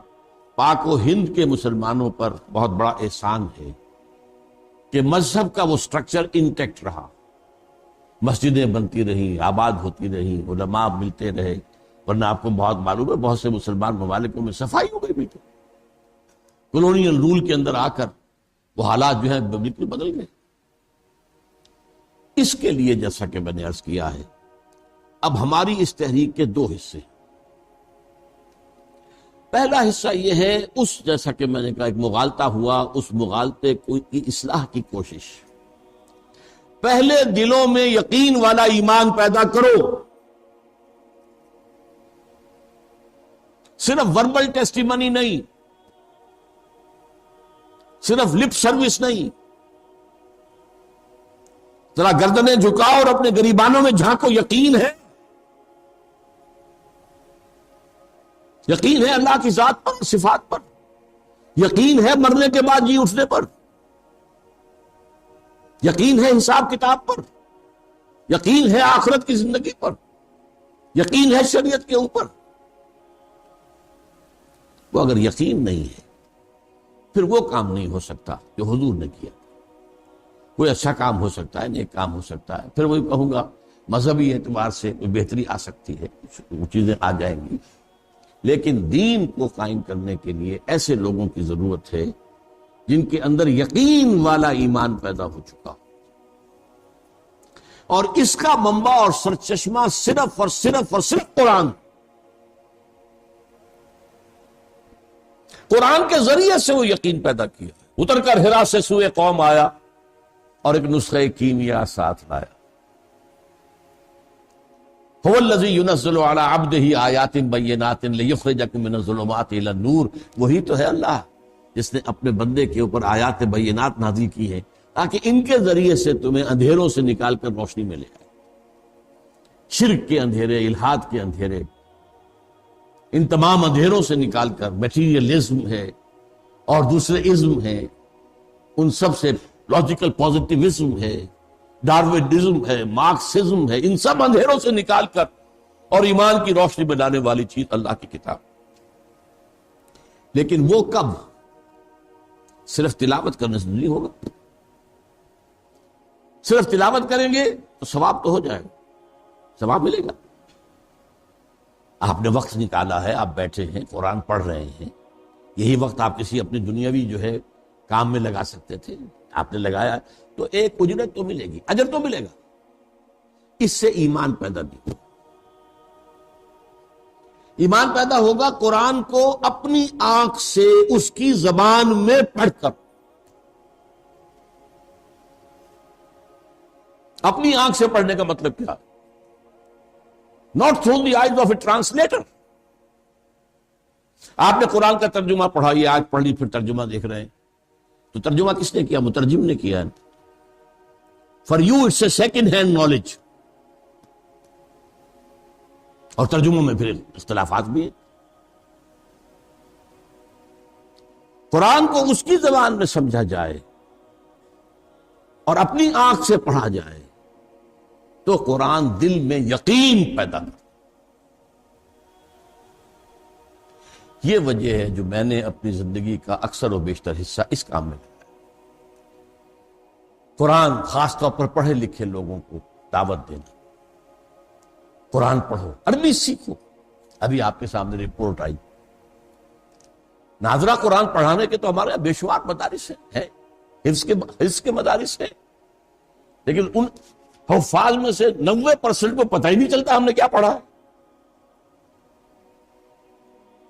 پاک و ہند کے مسلمانوں پر بہت بڑا احسان ہے کہ مذہب کا وہ سٹرکچر انٹیکٹ رہا، مسجدیں بنتی رہیں، آباد ہوتی رہیں، علماء ملتے رہے، ورنہ آپ کو بہت معلوم ہے بہت سے مسلمان ممالکوں میں صفائی ہو گئی بھی تو کولونیل رول کے اندر آ کر وہ حالات جو ہیں بالکل بدل گئے۔ اس کے لیے جیسا کہ میں نے عرض کیا ہے، اب ہماری اس تحریک کے دو حصے۔ پہلا حصہ یہ ہے، اس جیسا کہ میں نے کہا ایک مغالطہ ہوا، اس مغالطے کی اصلاح کی کوشش۔ پہلے دلوں میں یقین والا ایمان پیدا کرو، صرف وربل ٹیسٹیمنی نہیں، صرف لپ سروس نہیں، ذرا گردنیں جھکاؤ اور اپنے گریبانوں میں جھانکو، یقین ہے، یقین ہے اللہ کی ذات پر، صفات پر، یقین ہے مرنے کے بعد جی اٹھنے پر، یقین ہے حساب کتاب پر، یقین ہے آخرت کی زندگی پر، یقین ہے شریعت کے اوپر۔ وہ اگر یقین نہیں ہے پھر وہ کام نہیں ہو سکتا جو حضور نے کیا۔ کوئی اچھا کام ہو سکتا ہے، نیک کام ہو سکتا ہے، پھر وہی کہوں گا مذہبی اعتبار سے کوئی بہتری آ سکتی ہے، وہ چیزیں آ جائیں گی، لیکن دین کو قائم کرنے کے لیے ایسے لوگوں کی ضرورت ہے جن کے اندر یقین والا ایمان پیدا ہو چکا، اور اس کا منبع اور سرچشمہ صرف اور صرف اور صرف قرآن۔ قرآن کے ذریعے سے وہ یقین پیدا کیا، اتر کر حرا سے سوئے قوم آیا اور ایک نسخہ کیمیا ساتھ لایا۔ هو الذی ينزل علی عبدہ آیات بینات لیخرجکم من الظلمات الی النور، وہی تو ہے اللہ جس نے اپنے بندے کے اوپر آیات بینات نازل کی ہے تاکہ ان کے ذریعے سے تمہیں اندھیروں سے نکال کر روشنی میں لے آئے۔ شرک کے اندھیرے، الحاد کے اندھیرے، ان تمام اندھیروں سے نکال کر، میٹیریلزم ہے اور دوسرے ازم ہیں، ان سب سے لاجیکل پازیٹیوزم ہے، ڈاروینزم ہے، مارکسزم ہے، ان سب اندھیروں سے نکال کر اور ایمان کی روشنی میں لانے والی چیز اللہ کی کتاب۔ لیکن وہ کب؟ صرف تلاوت کرنے سے نہیں ہوگا۔ صرف تلاوت کریں گے تو ثواب تو ہو جائے گا، ثواب ملے گا۔ آپ نے وقت نکالا ہے، آپ بیٹھے ہیں قرآن پڑھ رہے ہیں، یہی وقت آپ کسی اپنی دنیاوی جو ہے کام میں لگا سکتے تھے، آپ نے لگایا تو ایک اجرت تو ملے گی، اجر تو ملے گا۔ اس سے ایمان پیدا بھی ہوگا، ایمان پیدا ہوگا قرآن کو اپنی آنکھ سے اس کی زبان میں پڑھ کر۔ اپنی آنکھ سے پڑھنے کا مطلب کیا ہے؟ not through the eyes of a translator۔ آپ نے قرآن کا ترجمہ پڑھا، یہ آج پڑھ لی پھر ترجمہ دیکھ رہے ہیں، تو ترجمہ کس نے کیا؟ مترجم نے کیا ہے۔ For you it's a second hand knowledge۔ اور ترجموں میں پھر اختلافات بھی ہیں۔ قرآن کو اس کی زبان میں سمجھا جائے اور اپنی آنکھ سے پڑھا جائے تو قرآن دل میں یقین پیدا کرتا۔ یہ وجہ ہے جو میں نے اپنی زندگی کا اکثر و بیشتر حصہ اس کام میں لگایا۔ قرآن خاص طور پر پڑھے لکھے لوگوں کو دعوت دینا، قرآن پڑھو، عربی سیکھو. ابھی آپ کے سامنے رپورٹ آئی، ناظرہ قرآن پڑھانے کے تو ہمارے بے شمار مدارس ہیں، حفظ کے مدارس ہیں، لیکن ان حفاظ میں سے 90% کو پتہ ہی نہیں چلتا ہم نے کیا پڑھا ہے.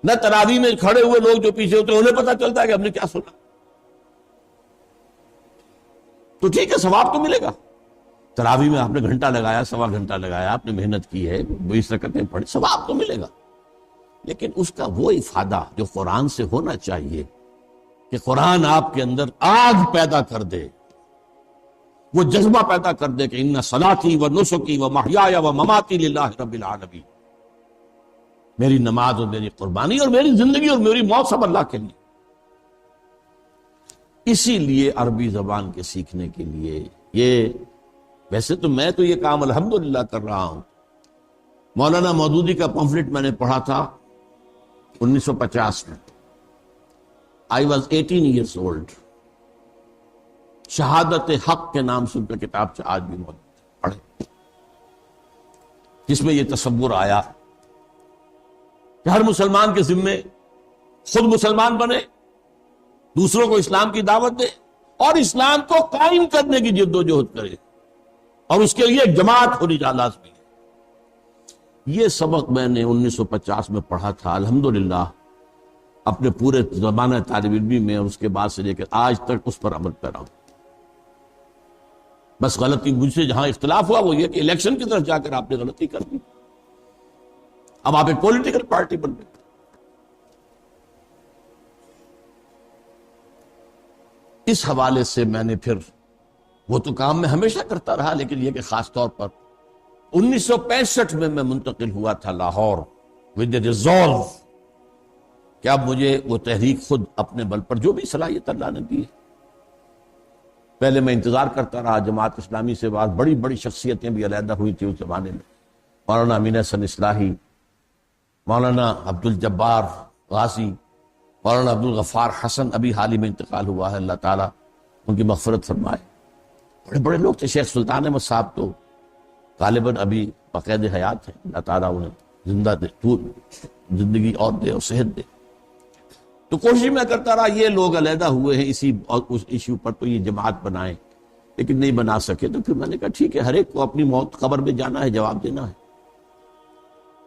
نہ تراویح میں کھڑے ہوئے لوگ جو پیچھے ہوتے ہیں انہیں پتہ چلتا ہے کہ ہم نے کیا سنا. تو ٹھیک ہے، ثواب تو ملے گا. تراویح میں آپ نے گھنٹہ لگایا، سوا گھنٹہ لگایا، آپ نے محنت کی ہے، 20 رکعتیں پڑھی، ثواب تو ملے گا. لیکن اس کا وہ افادہ جو قرآن سے ہونا چاہیے کہ قرآن آپ کے اندر آگ پیدا کر دے، وہ جذبہ پیدا کر دے کہ ان صلاتی و نسکی و محیای و مماتی للہ رب العالمین، میری نماز اور میری قربانی اور میری زندگی اور میری موت سب اللہ کے لیے. اسی لیے عربی زبان کے سیکھنے کے لیے یہ، ویسے تو میں تو یہ کام الحمدللہ کر رہا ہوں. مولانا مودودی کا پمفلٹ میں نے پڑھا تھا 1950 میں. I was 18 years old. شہادت حق کے نام سے ان کا کتاب سے آج بھی موجود ہے، پڑھے، جس میں یہ تصور آیا کہ ہر مسلمان کے ذمے خود مسلمان بنے، دوسروں کو اسلام کی دعوت دے اور اسلام کو قائم کرنے کی جد و جہد کرے، اور اس کے لیے ایک جماعت ہونی لازمی ہے. یہ سبق میں نے 1950 میں پڑھا تھا. الحمدللہ اپنے پورے زمانہ طالب علمی میں اور اس کے بعد سے لے کر آج تک اس پر عمل پیرا ہوں. بس غلطی مجھ سے جہاں اختلاف ہوا وہ یہ کہ الیکشن کی طرف جا کر آپ نے غلطی کر دی، اب آپ ایک پولیٹیکل پارٹی بن گئے. اس حوالے سے میں نے پھر وہ تو کام میں ہمیشہ کرتا رہا، لیکن یہ کہ خاص طور پر 1965 میں منتقل ہوا تھا لاہور ود اے ریزالو کہ اب مجھے وہ تحریک خود اپنے بل پر جو بھی صلاحیت اللہ نے دی ہے. پہلے میں انتظار کرتا رہا، جماعت اسلامی سے بعد بڑی بڑی شخصیتیں بھی علیحدہ ہوئی تھی اس زمانے میں، مولانا امین حسن اصلاحی، مولانا عبد الجبار غازی، مولانا عبد الغفار حسن، ابھی حال ہی میں انتقال ہوا ہے، اللہ تعالیٰ ان کی مغفرت فرمائے. بڑے بڑے لوگ تھے. شیخ سلطان احمد صاحب تو غالباً ابھی بقید حیات ہیں، اللہ تعالیٰ انہیں زندہ دے، زندگی اور دے اور صحت دے. تو کوشش میں کرتا رہا، یہ لوگ علیحدہ ہوئے ہیں اسی اور اس ایشو پر، تو یہ جماعت بنائیں، لیکن نہیں بنا سکے. تو پھر میں نے کہا ٹھیک ہے، ہر ایک کو اپنی موت قبر میں جانا ہے، جواب دینا ہے.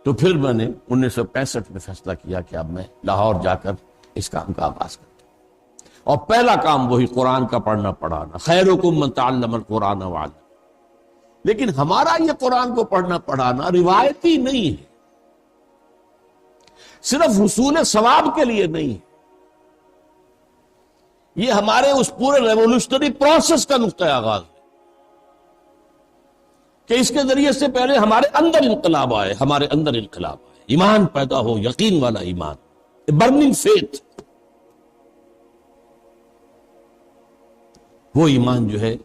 تو پھر میں نے 1965 میں فیصلہ کیا کہ اب میں لاہور جا کر اس کام کا آغاز کرتا ہوں. اور پہلا کام وہی قرآن کا پڑھنا پڑھانا، خیرکم من تعلم القرآن وعلم. لیکن ہمارا یہ قرآن کو پڑھنا پڑھانا روایتی نہیں ہے، صرف حصول ثواب کے لیے نہیں ہے، یہ ہمارے اس پورے ریولوشنری پروسیس کا نقطہ آغاز ہے کہ اس کے ذریعے سے پہلے ہمارے اندر انقلاب آئے، ہمارے اندر انقلاب آئے، ایمان پیدا ہو، یقین والا ایمان، برننگ فیتھ. وہ ایمان جو ہے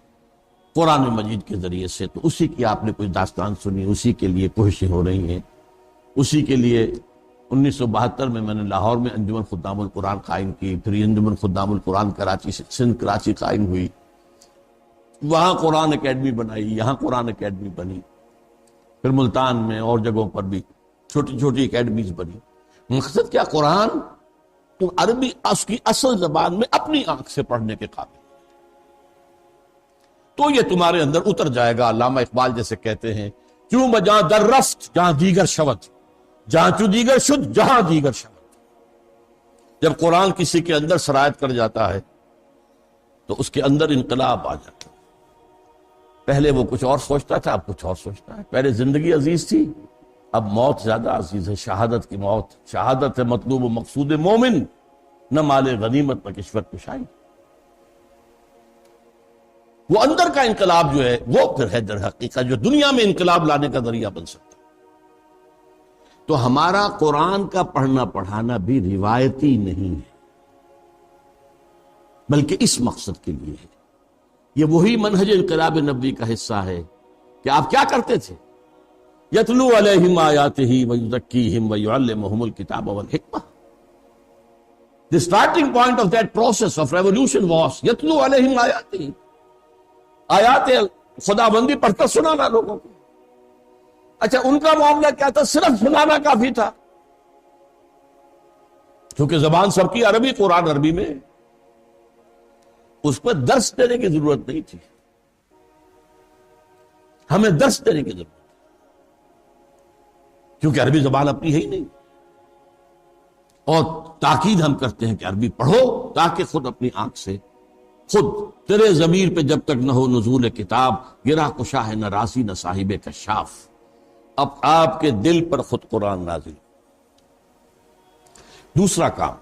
قرآن مجید کے ذریعے سے، تو اسی کی آپ نے کچھ داستان سنی، اسی کے لیے کوششیں ہو رہی ہیں. اسی کے لیے 1972 میں نے لاہور میں انجمن خدام القرآن قائم کی، پھر انجمن خدام القرآن کراچی سے سندھ کراچی قائم ہوئی، وہاں قرآن اکیڈمی بنائی، یہاں قرآن اکیڈمی بنی، پھر ملتان میں اور جگہوں پر بھی چھوٹی چھوٹی اکیڈمیز بنی. مقصد کیا؟ قرآن عربی اس کی اصل زبان میں اپنی آنکھ سے پڑھنے کے قابل، تو یہ تمہارے اندر اتر جائے گا. علامہ اقبال جیسے کہتے ہیں، کیوں بجاں در رفت جہاں دیگر شود، جہاں چو دیگر شد جہاں دیگر شود. جب قرآن کسی کے اندر سرایت کر جاتا ہے تو اس کے اندر انقلاب آ جاتا ہے. پہلے وہ کچھ اور سوچتا تھا، اب کچھ اور سوچتا ہے. پہلے زندگی عزیز تھی، اب موت زیادہ عزیز ہے. شہادت کی موت، شہادت ہے مطلوب و مقصود مومن، نہ مال غنیمت نہ کشور کشائی. وہ اندر کا انقلاب جو ہے وہ پھر ہے در حقیقت جو دنیا میں انقلاب لانے کا ذریعہ بن سکتا. تو ہمارا قرآن کا پڑھنا پڑھانا بھی روایتی نہیں ہے، بلکہ اس مقصد کے لیے ہے. یہ وہی منہج انقلاب نبوی کا حصہ ہے کہ آپ کیا کرتے تھے؟ یتلو علیہم آیاتہ ویزکیہم ویعلمہم الکتاب والحکمہ. The starting point of that process of revolution was یتلو علیہم آیاتہ، آیات خدا بندی پڑھ کر سنانا لوگوں کو. اچھا ان کا معاملہ کیا تھا؟ صرف سنانا کافی تھا، کیونکہ زبان سب کی عربی، قرآن عربی میں، اس پر درس دینے کی ضرورت نہیں تھی. ہمیں درس دینے کی ضرورت، کیونکہ عربی زبان اپنی ہے ہی نہیں. اور تاکید ہم کرتے ہیں کہ عربی پڑھو تاکہ خود اپنی آنکھ سے، خود تیرے ضمیر پہ جب تک نہ ہو نزول کتاب، گرا کشا ہے نہ راسی نہ صاحب کشاف. اب آپ کے دل پر خود قرآن نازل. دوسرا کام،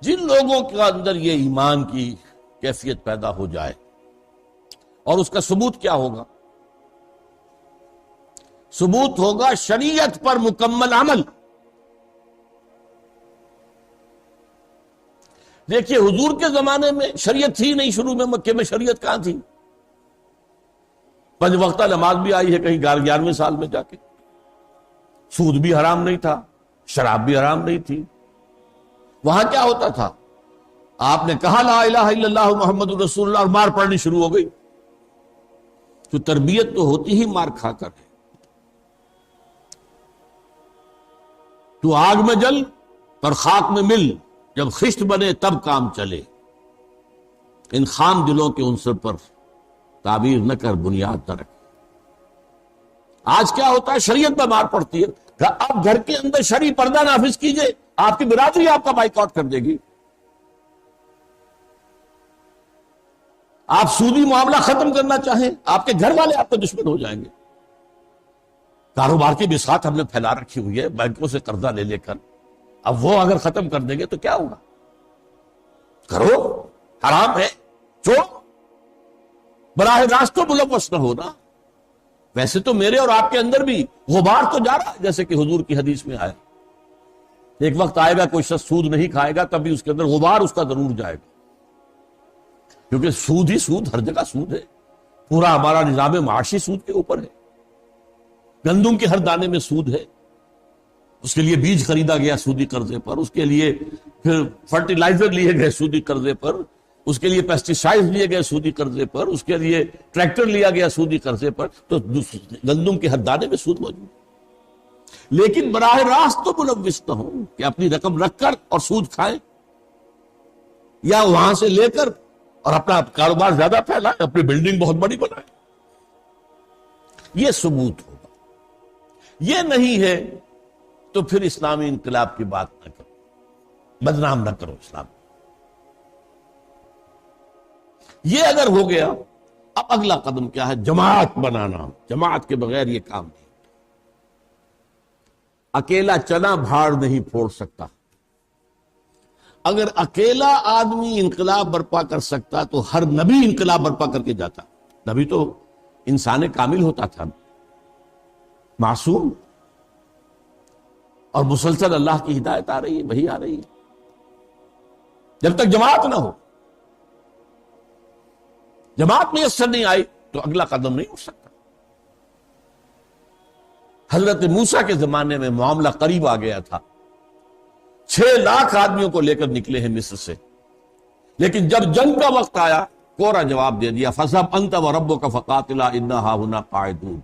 جن لوگوں کے اندر یہ ایمان کی کیفیت پیدا ہو جائے، اور اس کا ثبوت کیا ہوگا؟ ثبوت ہوگا شریعت پر مکمل عمل. دیکھیے حضور کے زمانے میں شریعت تھی نہیں، شروع میں مکے میں شریعت کہاں تھی؟ 5 وقتہ نماز بھی آئی ہے کہیں 11ویں سال میں جا کے. سود بھی حرام نہیں تھا، شراب بھی حرام نہیں تھی. وہاں کیا ہوتا تھا؟ آپ نے کہا لا الہ الا اللہ محمد رسول اللہ اور مار پڑنی شروع ہو گئی. تو تربیت تو ہوتی ہی مار کھا کر ہے. تو آگ میں جل پر خاک میں مل، جب خشت بنے تب کام چلے. ان خام دلوں کے عنصر پر تعبیر نہ کر، بنیاد نہ رکھ. آج کیا ہوتا ہے؟ شریعت پر مار پڑتی ہے. اب گھر کے اندر شرعی پردہ نافذ کیجئے، آپ کی برادری آپ کا بائیکاٹ کر دے گی. آپ سودی معاملہ ختم کرنا چاہیں، آپ کے گھر والے آپ کے دشمن ہو جائیں گے. کاروبار کی بساط ہم نے پھیلا رکھی ہوئی ہے بینکوں سے قرضہ لے لے کر. اب وہ اگر ختم کر دیں گے تو کیا ہوگا؟ کرو، حرام ہے، چھوڑو. براہ راست تو ملوث نہ ہونا. ویسے تو میرے اور آپ کے اندر بھی غبار تو جا رہا ہے، جیسے کہ حضور کی حدیث میں آیا. ایک وقت آئے گا کوئی شخص سود نہیں کھائے گا، تب بھی اس کے اندر غبار اس کا ضرور جائے گا. کیونکہ سود ہی سود، ہر جگہ سود ہے. پورا ہمارا نظام معاشی سود کے اوپر ہے. گندم کے ہر دانے میں سود ہے. اس کے لیے بیج خریدا گیا سودی قرضے پر، اس کے لیے پھر فرٹیلائزر لیے گئے سودی قرضے پر، اس کے لیے پیسٹیسائڈ لیے گئے سودی قرضے پر، اس کے لیے ٹریکٹر لیا گیا سودی قرضے پر. تو گندم کے ہر دانے میں سود موجود ہے. لیکن براہ راست تو ملوث نہ ہو کہ اپنی رقم رکھ کر اور سود کھائیں، یا وہاں سے لے کر اور اپنا کاروبار زیادہ پھیلائیں، اپنی بلڈنگ بہت بڑی بنائیں. یہ ثبوت ہوگا. یہ نہیں ہے تو پھر اسلامی انقلاب کی بات نہ کرو، بدنام نہ کرو اسلام. یہ اگر ہو گیا، اب اگلا قدم کیا ہے؟ جماعت بنانا. جماعت کے بغیر یہ کام نہیں. اکیلا چنا بھاڑ نہیں پھوڑ سکتا. اگر اکیلا آدمی انقلاب برپا کر سکتا تو ہر نبی انقلاب برپا کر کے جاتا. نبی تو انسان کامل ہوتا تھا، معصوم، اور مسلسل اللہ کی ہدایت آ رہی ہے، وہی آ رہی ہے. جب تک جماعت نہ ہو، جماعت میسر نہیں آئی تو اگلا قدم نہیں اٹھ سکتا. حضرت موسیٰ کے زمانے میں معاملہ قریب آ گیا تھا. 6 لاکھ آدمیوں کو لے کر نکلے ہیں مصر سے، لیکن جب جنگ کا وقت آیا کوڑا جواب دے دیا، فَذْهَبْ أَنْتَ وَرَبُّكَ فَقَاتِلَا إِنَّا هَاهُنَا قَاعِدُونَ.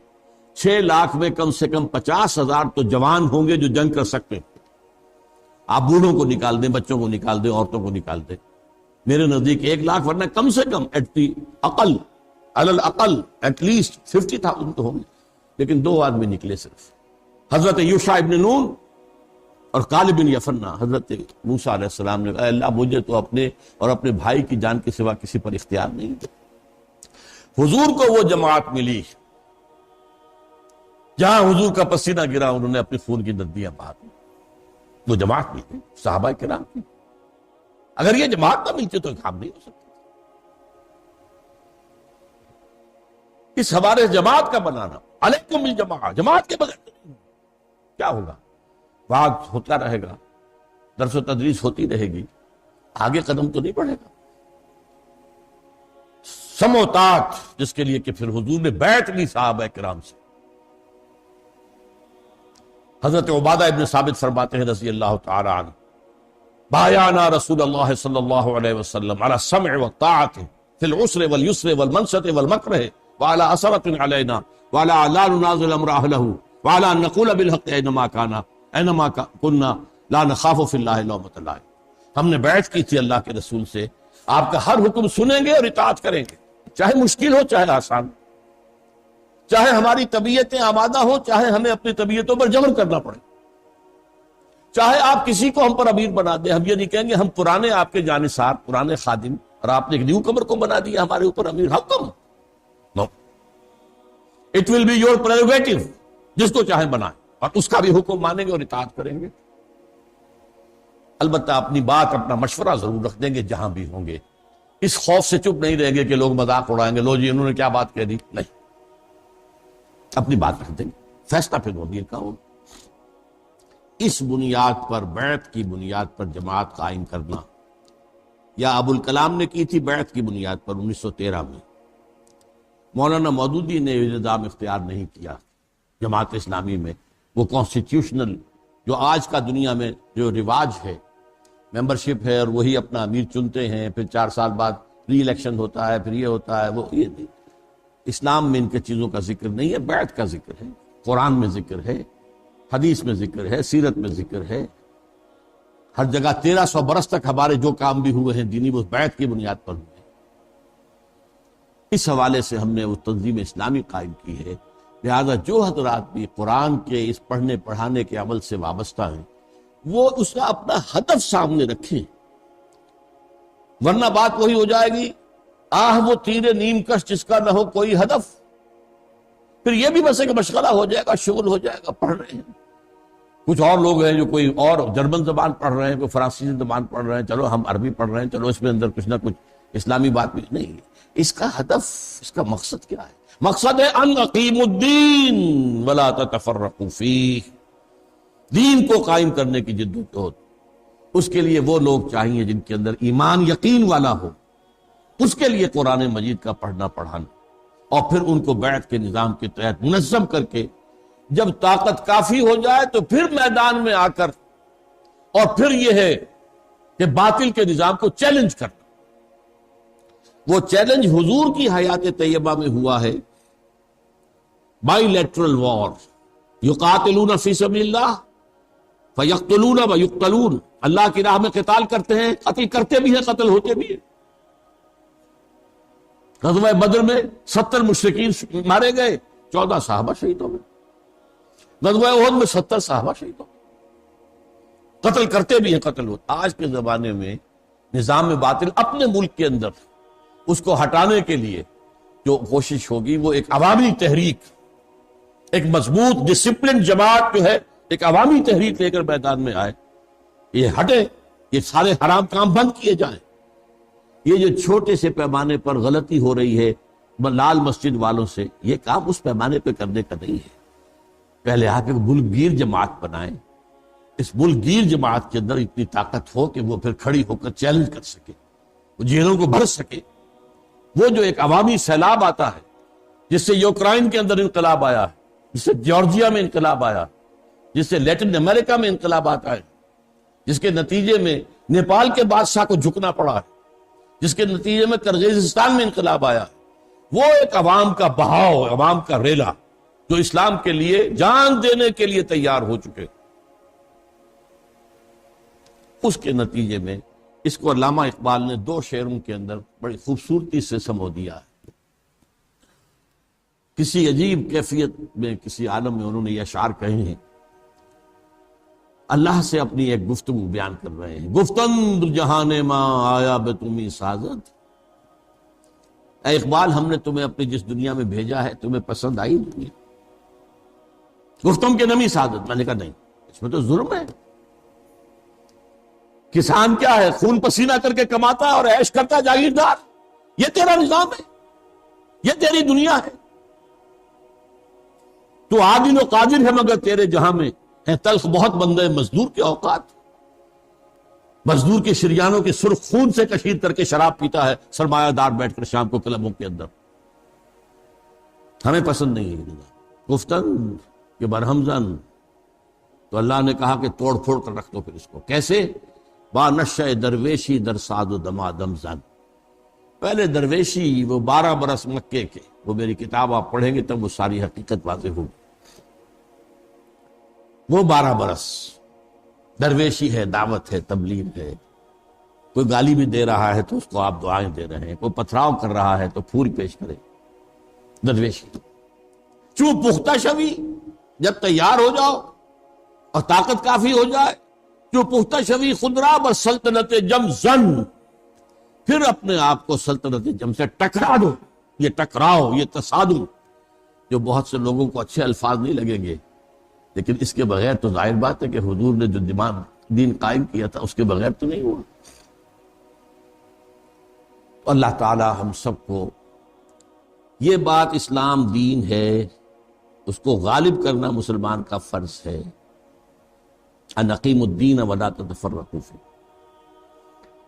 6 لاکھ میں کم سے کم 50,000 تو جوان ہوں گے جو جنگ کر سکتے ہیں. آپ بوڑھوں کو نکال دیں، بچوں کو نکال دیں، عورتوں کو نکال دیں. میرے نزدیک 1 لاکھ، ورنہ کم سے کم علی الاقل ایٹ لیسٹ 50,000 تو ہوں گے. لیکن 2 آدمی نکلے صرف، حضرت یوشع ابن نون اور کالب بن یفنہ. حضرت موسیٰ علیہ السلام نے کہا، اللہ مجھے تو اپنے اور اپنے بھائی کی جان کے سوا کسی پر اختیار نہیں. حضور کو وہ جماعت ملی جہاں حضور کا پسینہ گرا، انہوں نے اپنی خون کی ندیاں بہا دی. وہ جماعت ملتی صحابہ کرام کی. اگر یہ جماعت نہ ملتی تو کام نہیں ہو سکتا. اس حوالے جماعت کا بنانا، علیکم بالجماعت. جماعت کے بغیر کیا ہوگا؟ وعظ ہوتا رہے گا، درس و تدریس ہوتی رہے گی، آگے قدم تو نہیں بڑھے گا. سم و طاعت، جس کے لیے کہ پھر حضور نے بیعت لی صحابہ کرام سے. حضرت عبادہ ابن ثابت فرماتے ہیں رضی اللہ تعالی عنہ، بایعنا رسول اللہ صلی اللہ علیہ وسلم علی السمع والطاعت فی العسر والیسر والمنشط والمکرہ وعلی اثرۃ علینا وعلی لا ننازل امر اہلہ وعلی ان نقول بالحق اینما کنا لا نخاف فی اللہ لومۃ لائم. ہم نے بیعت کی تھی اللہ کے رسول سے، آپ کا ہر حکم سنیں گے اور اطاعت کریں گے، چاہے مشکل ہو چاہے آسان، چاہے ہماری طبیعتیں آمادہ ہو چاہے ہمیں اپنی طبیعتوں پر جبر کرنا پڑے، چاہے آپ کسی کو ہم پر امیر بنا دیں، ہم یہ نہیں کہیں گے ہم پرانے آپ کے جانثار پرانے خادم اور آپ نے ایک نیو کمر کو بنا دیا ہمارے اوپر امیر. How come? No, it will be your prerogative, جس کو چاہے بنائیں اور اس کا بھی حکم مانیں گے اور اطاعت کریں گے. البتہ اپنی بات اپنا مشورہ ضرور رکھ دیں گے جہاں بھی ہوں گے، اس خوف سے چپ نہیں رہیں گے کہ لوگ مذاق اڑائیں گے، لو جی انہوں نے کیا بات کہہ دی. نہیں، اپنی بات رکھ دیں گے، فیصلہ پھر ہوگی کا ہوگا. اس بنیاد پر، بیعت کی بنیاد پر جماعت قائم کرنا، یا ابو الکلام نے کی تھی بیعت کی بنیاد پر 1913 میں، مولانا مودودی نے یہ نظام اختیار نہیں کیا جماعت اسلامی میں. وہ کانسٹیٹیوشنل جو آج کا دنیا میں جو رواج ہے، ممبرشپ ہے اور وہی اپنا امیر چنتے ہیں، پھر 4 سال بعد ری الیکشن ہوتا ہے، پھر یہ ہوتا ہے وہ یہ نہیں. اسلام میں ان کے چیزوں کا ذکر نہیں ہے، بیعت کا ذکر ہے، قرآن میں ذکر ہے، حدیث میں ذکر ہے، سیرت میں ذکر ہے. ہر جگہ 1300 برس تک ہمارے جو کام بھی ہوئے ہیں دینی، وہ بیعت کی بنیاد پر ہوئے ہیں. اس حوالے سے ہم نے وہ تنظیم اسلامی قائم کی ہے. لہذا جو حضرات بھی قرآن کے اس پڑھنے پڑھانے کے عمل سے وابستہ ہیں وہ اس کا اپنا ہدف سامنے رکھیں، ورنہ بات وہی ہو جائے گی وہ تیر نیم کش جس کا نہ ہو کوئی ہدف. پھر یہ بھی بس ایک مشغلہ ہو جائے گا، شغل ہو جائے گا. پڑھ رہے ہیں کچھ اور لوگ ہیں جو کوئی اور جرمن زبان پڑھ رہے ہیں، کوئی فرانسیسی زبان پڑھ رہے ہیں، چلو ہم عربی پڑھ رہے ہیں، چلو اس میں اندر کچھ نہ کچھ اسلامی بات بھی نہیں. اس کا ہدف، اس کا مقصد کیا ہے؟ مقصد ہے ان اقیموا الدین ولا تتفرقوا فیہ، دین کو قائم کرنے کی جد و جہد. اس کے لیے وہ لوگ چاہیے جن کے اندر ایمان یقین والا ہو، اس کے لیے قرآن مجید کا پڑھنا پڑھانا، اور پھر ان کو بیعت کے نظام کے تحت منظم کر کے جب طاقت کافی ہو جائے تو پھر میدان میں آ کر، اور پھر یہ ہے کہ باطل کے نظام کو چیلنج کرنا. وہ چیلنج حضور کی حیات طیبہ میں ہوا ہے، بائی لیٹرل وار، یقاتلون فی سبیل اللہ فیقتلون ویقتلون، اللہ کی راہ میں قتال کرتے ہیں، قتل کرتے بھی ہیں، قتل ہوتے بھی ہیں. غزوہ بدر میں 70 مشرکین مارے گئے، 14 صحابہ شہید ہو گئے. غزوہ احد میں 70 صحابہ شہید ہو گئے. قتل کرتے بھی ہیں، قتل ہوتے. آج کے زمانے میں نظام باطل اپنے ملک کے اندر اس کو ہٹانے کے لیے جو کوشش ہوگی وہ ایک عوامی تحریک، ایک مضبوط ڈسپلن جماعت جو ہے ایک عوامی تحریک لے کر میدان میں آئے، یہ ہٹے، یہ سارے حرام کام بند کیے جائیں. یہ جو چھوٹے سے پیمانے پر غلطی ہو رہی ہے لال مسجد والوں سے، یہ کام اس پیمانے پہ کرنے کا نہیں ہے. پہلے آپ ایک ملک گیر جماعت بنائیں، اس ملک گیر جماعت کے اندر اتنی طاقت ہو کہ وہ پھر کھڑی ہو کر چیلنج کر سکے، وہ جیلوں کو بھر سکے. وہ جو ایک عوامی سیلاب آتا ہے، جس سے یوکرائن کے اندر انقلاب آیا ہے، جس سے جارجیا میں انقلاب آیا، جس سے لیٹن امریکہ میں انقلاب آتا ہے، جس کے نتیجے میں نیپال کے بادشاہ کو جھکنا پڑا ہے، جس کے نتیجے میں کرغیزستان میں انقلاب آیا، وہ ایک عوام کا بہاؤ، عوام کا ریلا جو اسلام کے لیے جان دینے کے لیے تیار ہو چکے. اس کے نتیجے میں اس کو علامہ اقبال نے 2 شعروں کے اندر بڑی خوبصورتی سے سمو دیا ہے. کسی عجیب کیفیت میں، کسی عالم میں انہوں نے یہ اشعار کہے ہیں، اللہ سے اپنی ایک گفتگو بیان کر رہے ہیں. گفتند جہان ماں آیا بے تمہیں سازد، اے اقبال ہم نے تمہیں اپنی جس دنیا میں بھیجا ہے تمہیں پسند آئی دنیا؟ گفتم کے نمی سعادت. میں نے کہا نہیں، اس میں تو ظلم ہے. کسان کیا ہے، خون پسینہ کر کے کماتا اور عیش کرتا جاگیردار. یہ تیرا نظام ہے، یہ تیری دنیا ہے. تو عادل و قادر ہے مگر تیرے جہاں میں ہے تلخ بہت بندے مزدور کے اوقات. مزدور کے شریانوں کے سرخ خون سے کشید کر کے شراب پیتا ہے سرمایہ دار بیٹھ کر شام کو کلبوں کے اندر. ہمیں پسند نہیں ہے گفتن کہ برہم زن. تو اللہ نے کہا کہ توڑ پھوڑ کر رکھ دو. پھر اس کو کیسے؟ با نشہ درویشی در ساد و دمادم زن. پہلے درویشی وہ 12 برس مکے کے، وہ میری کتاب آپ پڑھیں گے تب وہ ساری حقیقت واضح ہوگی۔ وہ 12 برس درویشی ہے، دعوت ہے، تبلیغ ہے، کوئی گالی بھی دے رہا ہے تو اس کو آپ دعائیں دے رہے ہیں، کوئی پتھراؤ کر رہا ہے تو پھول پیش کرے، درویشی۔ چوں پختہ شوی، جب تیار ہو جاؤ اور طاقت کافی ہو جائے، جو پختہ شوی خدرا بر سلطنت جم زن، پھر اپنے آپ کو سلطنت جم سے ٹکرا دو۔ یہ ٹکراؤ، یہ تصادم، جو بہت سے لوگوں کو اچھے الفاظ نہیں لگیں گے، لیکن اس کے بغیر تو ظاہر بات ہے کہ حضور نے جو دین قائم کیا تھا اس کے بغیر تو نہیں ہوا۔ اللہ تعالی ہم سب کو یہ بات، اسلام دین ہے، اس کو غالب کرنا مسلمان کا فرض ہے۔ ان اقیموا الدین ولا تتفرقوا فیہ،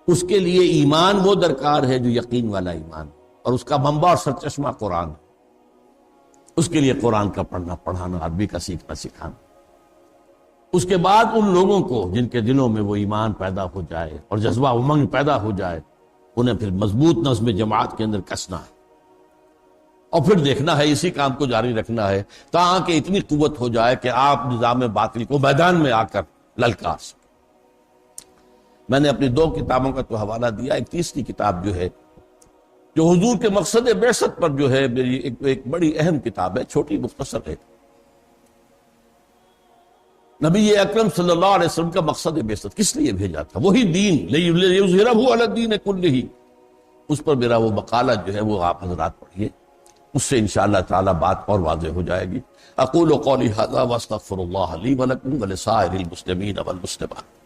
اس کے لیے ایمان وہ درکار ہے جو یقین والا ایمان، اور اس کا منبع اور سرچشمہ قرآن ہے۔ اس کے لیے قرآن کا پڑھنا پڑھانا، عربی کا سیکھنا سکھانا۔ اس کے بعد ان لوگوں کو جن کے دلوں میں وہ ایمان پیدا ہو جائے اور جذبہ امنگ پیدا ہو جائے، انہیں پھر مضبوط نظم جماعت کے اندر کسنا ہے، اور پھر دیکھنا ہے، اسی کام کو جاری رکھنا ہے تاکہ اتنی قوت ہو جائے کہ آپ نظام باطل کو میدان میں آ کر للکار سکیں۔ میں نے اپنی 2 کتابوں کا تو حوالہ دیا، ایک تیسری کتاب جو ہے، جو حضور کے مقصد بعثت پر جو ہے میری ایک بڑی اہم کتاب ہے، چھوٹی مختصر ہے۔ نبی اکرم صلی اللہ علیہ وسلم کا مقصد بعثت کس لیے بھیجا تھا؟ وہی دین، لِیُظْہِرَهُ عَلَى الدِّینِ كُلِّهِ، اس پر میرا وہ مقالہ جو ہے وہ آپ حضرات پڑھیے، اس سے انشاءاللہ تعالی بات اور واضح ہو جائے گی۔ اقول قولی ھذا واستغفر اللہ لی ولکم ولسائر المسلمین والمسلمات۔